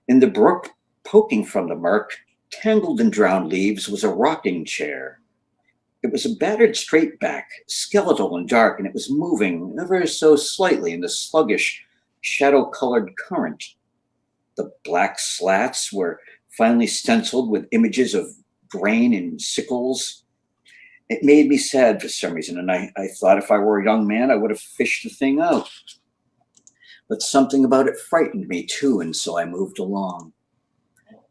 Speaker 2: In the brook, Poking from the murk, tangled in drowned leaves, was a rocking chair. It was a battered straight back, skeletal and dark, and it was moving ever so slightly in the sluggish, shadow-colored current. The black slats were finely stenciled with images of grain and sickles. It made me sad for some reason, and I thought if I were a young man, I would have fished the thing out. But something about it frightened me too, and so I moved along.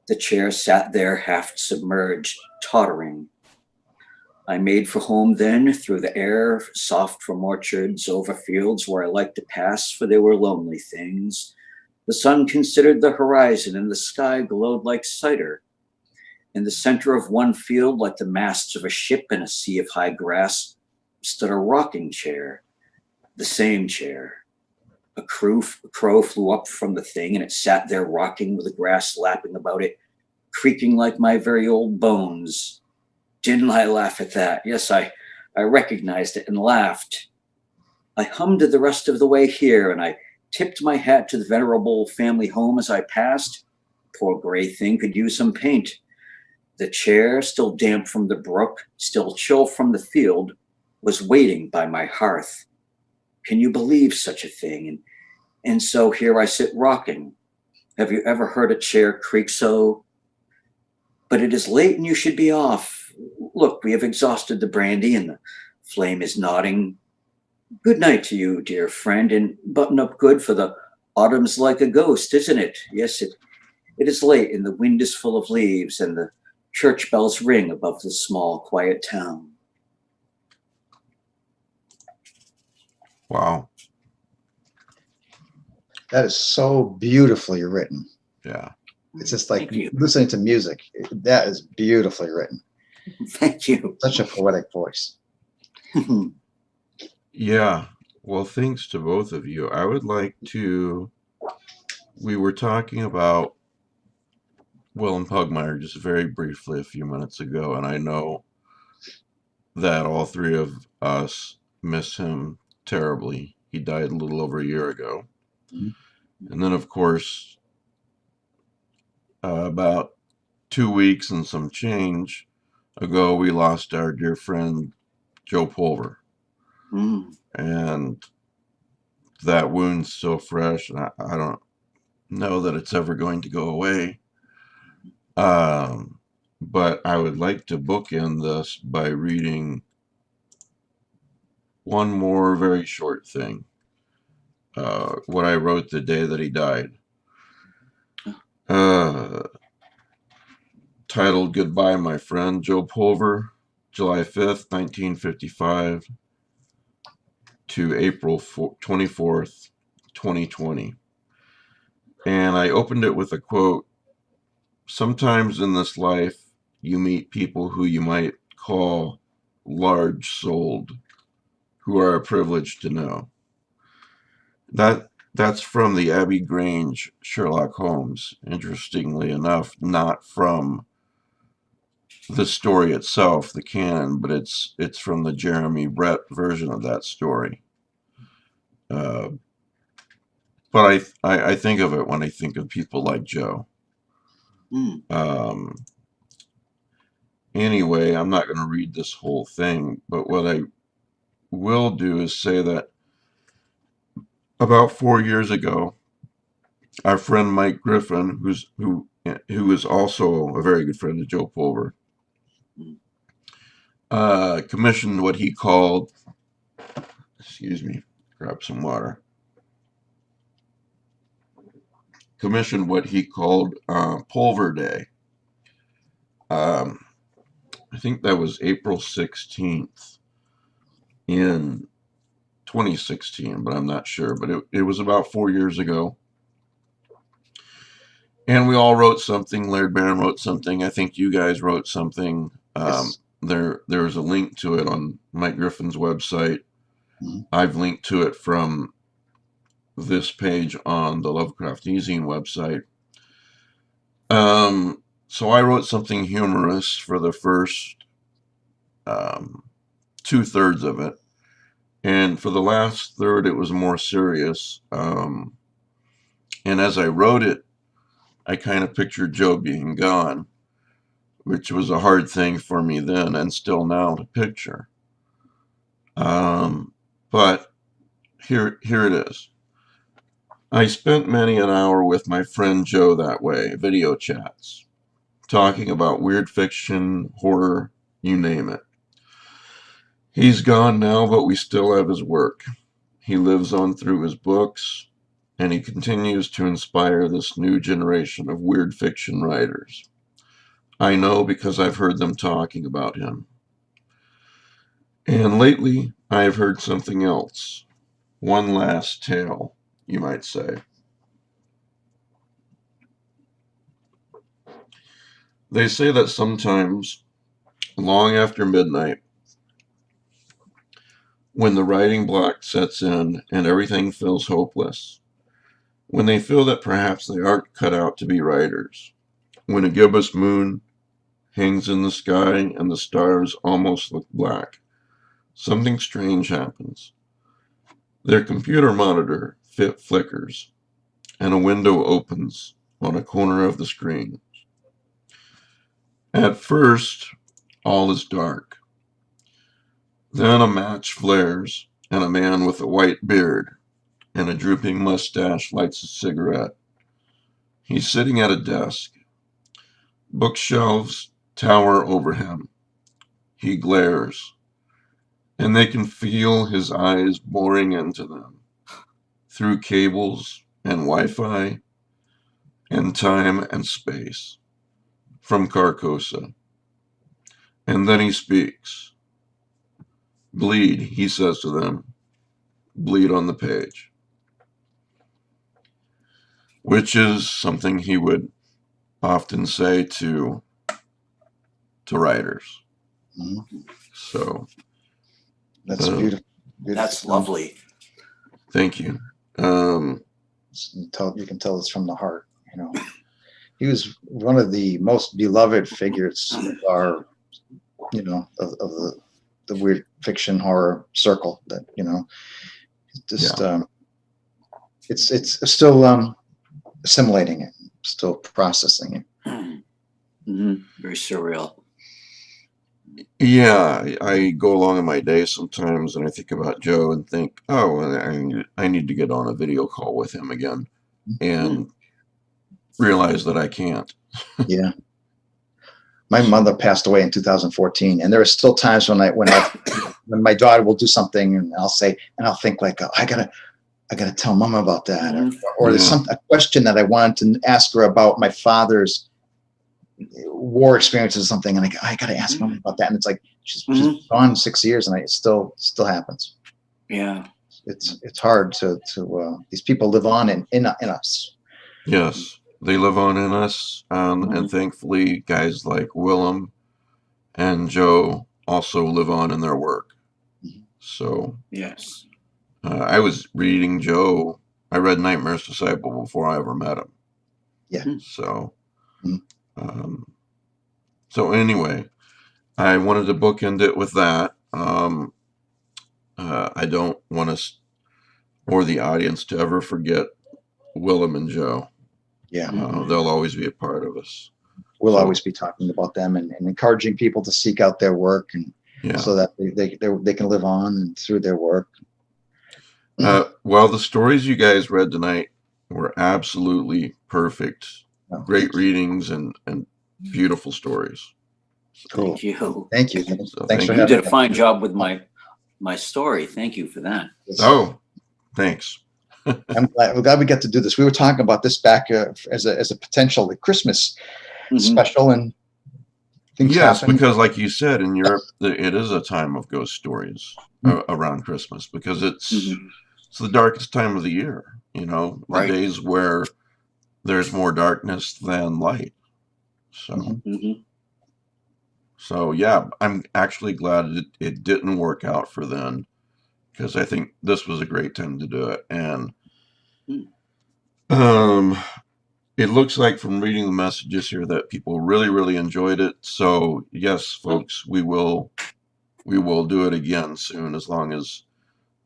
Speaker 2: The chair sat there half submerged, tottering. I made for home then, through the air, soft from orchards, over fields where I liked to pass, for they were lonely things. The sun considered the horizon, and the sky glowed like cider. In the center of one field, like the masts of a ship in a sea of high grass, stood a rocking chair, the same chair. A crow flew up from the thing, and it sat there rocking with the grass lapping about it, creaking like my very old bones. Didn't I laugh at that? Yes, I recognized it and laughed. I hummed the rest of the way here, and I tipped my hat to the venerable family home as I passed. Poor gray thing could use some paint. The chair, still damp from the brook, still chill from the field, was waiting by my hearth. Can you believe such a thing? And so here I sit rocking. Have you ever heard a chair creak so? But it is late and you should be off. Look, we have exhausted the brandy and the flame is nodding. Good night to you, dear friend, and button up good, for the autumn's like a ghost, isn't it? Yes, it is late and the wind is full of leaves and the church bells ring above the small, quiet town.
Speaker 1: Wow.
Speaker 3: That is so beautifully written.
Speaker 1: Yeah.
Speaker 3: It's just like listening to music. That is beautifully written.
Speaker 2: Thank you.
Speaker 3: Such a poetic voice.
Speaker 1: Yeah. Well, thanks to both of you. I would like to, we were talking about Willem Pugmire just very briefly a few minutes ago, and I know that all three of us miss him terribly. He died a little over a year ago. Mm-hmm. And then, of course, about 2 weeks and some change ago, we lost our dear friend Joe Pulver. And that wound's so fresh, and I don't know that it's ever going to go away. But I would like to bookend this by reading one more very short thing. What I wrote the day that he died. Titled Goodbye, My Friend, Joe Pulver, July 5th, 1955 to April 24th, 2020. And I opened it with a quote. Sometimes in this life, you meet people who you might call large-souled, who are a privilege to know. That's from the Abbey Grange Sherlock Holmes, interestingly enough, not from the story itself, the canon, but it's from the Jeremy Brett version of that story. But I think of it when I think of people like Joe. Anyway, I'm not going to read this whole thing, but what I will do is say that about 4 years ago, our friend Mike Griffin, who is also a very good friend of Joe Pulver, commissioned what he called, excuse me, grab some water, commissioned what he called Pulver Day. I think that was April 16th in 2016, but I'm not sure. But it was about 4 years ago. And we all wrote something. Laird Barron wrote something. I think you guys wrote something. Yes. There's a link to it on Mike Griffin's website. Mm-hmm. I've linked to it from this page on the Lovecraft eZine website. So I wrote something humorous for the first 2/3 of it. And for the last third, it was more serious. And as I wrote it, I kind of pictured Joe being gone, which was a hard thing for me then and still now to picture. But here it is. I spent many an hour with my friend Joe that way, video chats, talking about weird fiction, horror, you name it. He's gone now, but we still have his work. He lives on through his books, and he continues to inspire this new generation of weird fiction writers. I know because I've heard them talking about him. And lately, I have heard something else. One last tale, you might say. They say that sometimes, long after midnight, when the writing block sets in and everything feels hopeless, when they feel that perhaps they aren't cut out to be writers, when a gibbous moon hangs in the sky and the stars almost look black, something strange happens. Their computer monitor flickers, and a window opens on a corner of the screen. At first, all is dark. Then a match flares, and a man with a white beard and a drooping mustache lights a cigarette. He's sitting at a desk. Bookshelves tower over him. He glares, and they can feel his eyes boring into them through cables and Wi-Fi and time and space from Carcosa. And then he speaks. Bleed, he says to them. Bleed on the page. Which is something he would often say to writers.
Speaker 3: Mm-hmm.
Speaker 1: So
Speaker 3: that's beautiful.
Speaker 2: That's lovely.
Speaker 1: Thank you.
Speaker 3: You can tell it's from the heart. You know, he was one of the most beloved figures of our, you know, of the weird fiction horror circle. That, you know, just it's still assimilating it, still processing it.
Speaker 2: Mm-hmm. Very surreal.
Speaker 1: Yeah, I go along in my day sometimes and I think about Joe and think, oh, I need to get on a video call with him again, and realize that I can't.
Speaker 3: Yeah. My mother passed away in 2014, and there are still times when my daughter will do something and I'll think like, oh, I gotta tell Mama about that, or there's a question that I wanted to ask her about my father's war experiences or something, and I gotta ask Mama about that, and it's like she's gone 6 years, and it still happens.
Speaker 2: Yeah,
Speaker 3: it's hard to these people live on in us.
Speaker 1: Yes, they live on in us, and thankfully guys like Willem and Joe also live on in their work. So
Speaker 2: yes,
Speaker 1: I was reading Joe. I read Nightmare's Disciple before I ever met him.
Speaker 3: Yeah.
Speaker 1: So so anyway, I wanted to bookend it with that. I don't want us or the audience to ever forget Willem and Joe.
Speaker 3: Yeah.
Speaker 1: They'll always be a part of us.
Speaker 3: We'll always be talking about them and encouraging people to seek out their work, and so that they can live on and through their work.
Speaker 1: Well, the stories you guys read tonight were absolutely perfect. Great readings and beautiful stories.
Speaker 3: Cool.
Speaker 2: Thank you.
Speaker 3: Thank you.
Speaker 1: So
Speaker 3: Thanks for
Speaker 2: You
Speaker 3: having
Speaker 2: did a fine job with my story. Thank you for that.
Speaker 1: Oh, thanks.
Speaker 3: We're glad we get to do this. We were talking about this back as a potential Christmas special, and things happen.
Speaker 1: Because like you said, in Europe, it is a time of ghost stories around Christmas, because it's the darkest time of the year. You know, the days where there's more darkness than light. So, so yeah, I'm actually glad it didn't work out for then, because I think this was a great time to do it. And it looks like from reading the messages here that people really, really enjoyed it. So yes, folks, we will do it again soon, as long as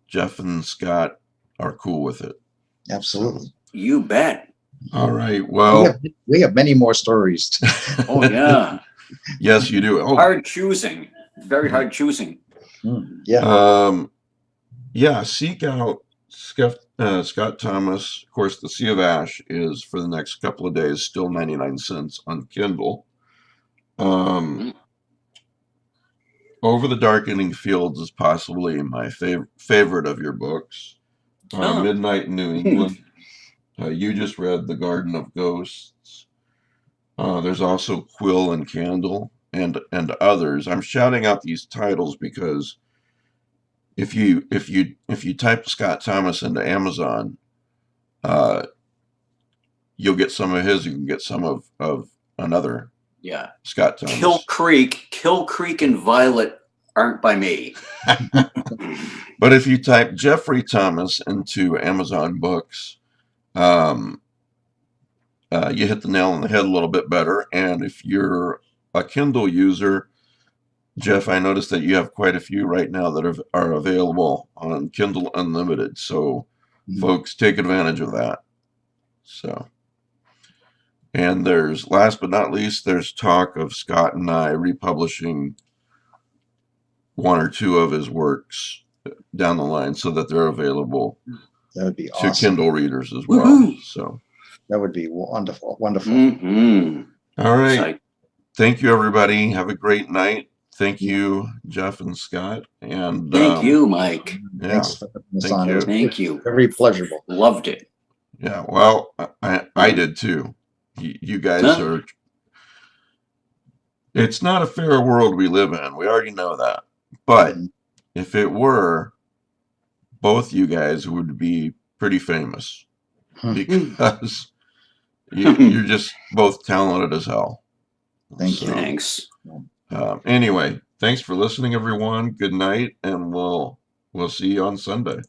Speaker 1: Jeff and Scott are cool with it.
Speaker 3: Absolutely.
Speaker 2: You bet.
Speaker 1: All right. Well,
Speaker 3: we have many more stories.
Speaker 2: Oh yeah.
Speaker 1: Yes, you do. Oh,
Speaker 2: Hard choosing. Very hard choosing.
Speaker 3: Yeah.
Speaker 1: Yeah. Seek out Scott Thomas. Of course, The Sea of Ash is for the next couple of days still 99 cents on Kindle. Over the Darkening Fields is possibly my favorite of your books. Midnight in New England. You just read The Garden of Ghosts. There's also Quill and Candle and others. I'm shouting out these titles because if you type Scott Thomas into Amazon, you'll get some of his. You can get some of another.
Speaker 2: Yeah.
Speaker 1: Scott Thomas.
Speaker 2: Kill Creek and Violet aren't by me.
Speaker 1: But if you type Jeffrey Thomas into Amazon Books, you hit the nail on the head a little bit better. And if you're a Kindle user, Jeff, I noticed that you have quite a few right now that are available on Kindle Unlimited. So, folks, take advantage of that. So, and there's, last but not least, there's talk of Scott and I republishing one or two of his works down the line so that they're available.
Speaker 3: That would be
Speaker 1: to
Speaker 3: awesome.
Speaker 1: Kindle readers as well.
Speaker 2: Woohoo!
Speaker 1: So
Speaker 3: that would be wonderful. Wonderful.
Speaker 1: All right. Thank you, everybody. Have a great night. Thank you, Jeff and Scott. And
Speaker 2: thank you, Mike.
Speaker 3: Yeah, thanks for this
Speaker 1: thank you.
Speaker 2: Thank you.
Speaker 3: Very pleasurable.
Speaker 2: Loved it.
Speaker 1: Yeah. Well, I did too. You guys are. It's not a fair world we live in. We already know that. But if it were, both you guys would be pretty famous because you're just both talented as hell.
Speaker 3: Thank you.
Speaker 2: Thanks.
Speaker 1: Anyway, thanks for listening, everyone. Good night, and we'll see you on Sunday.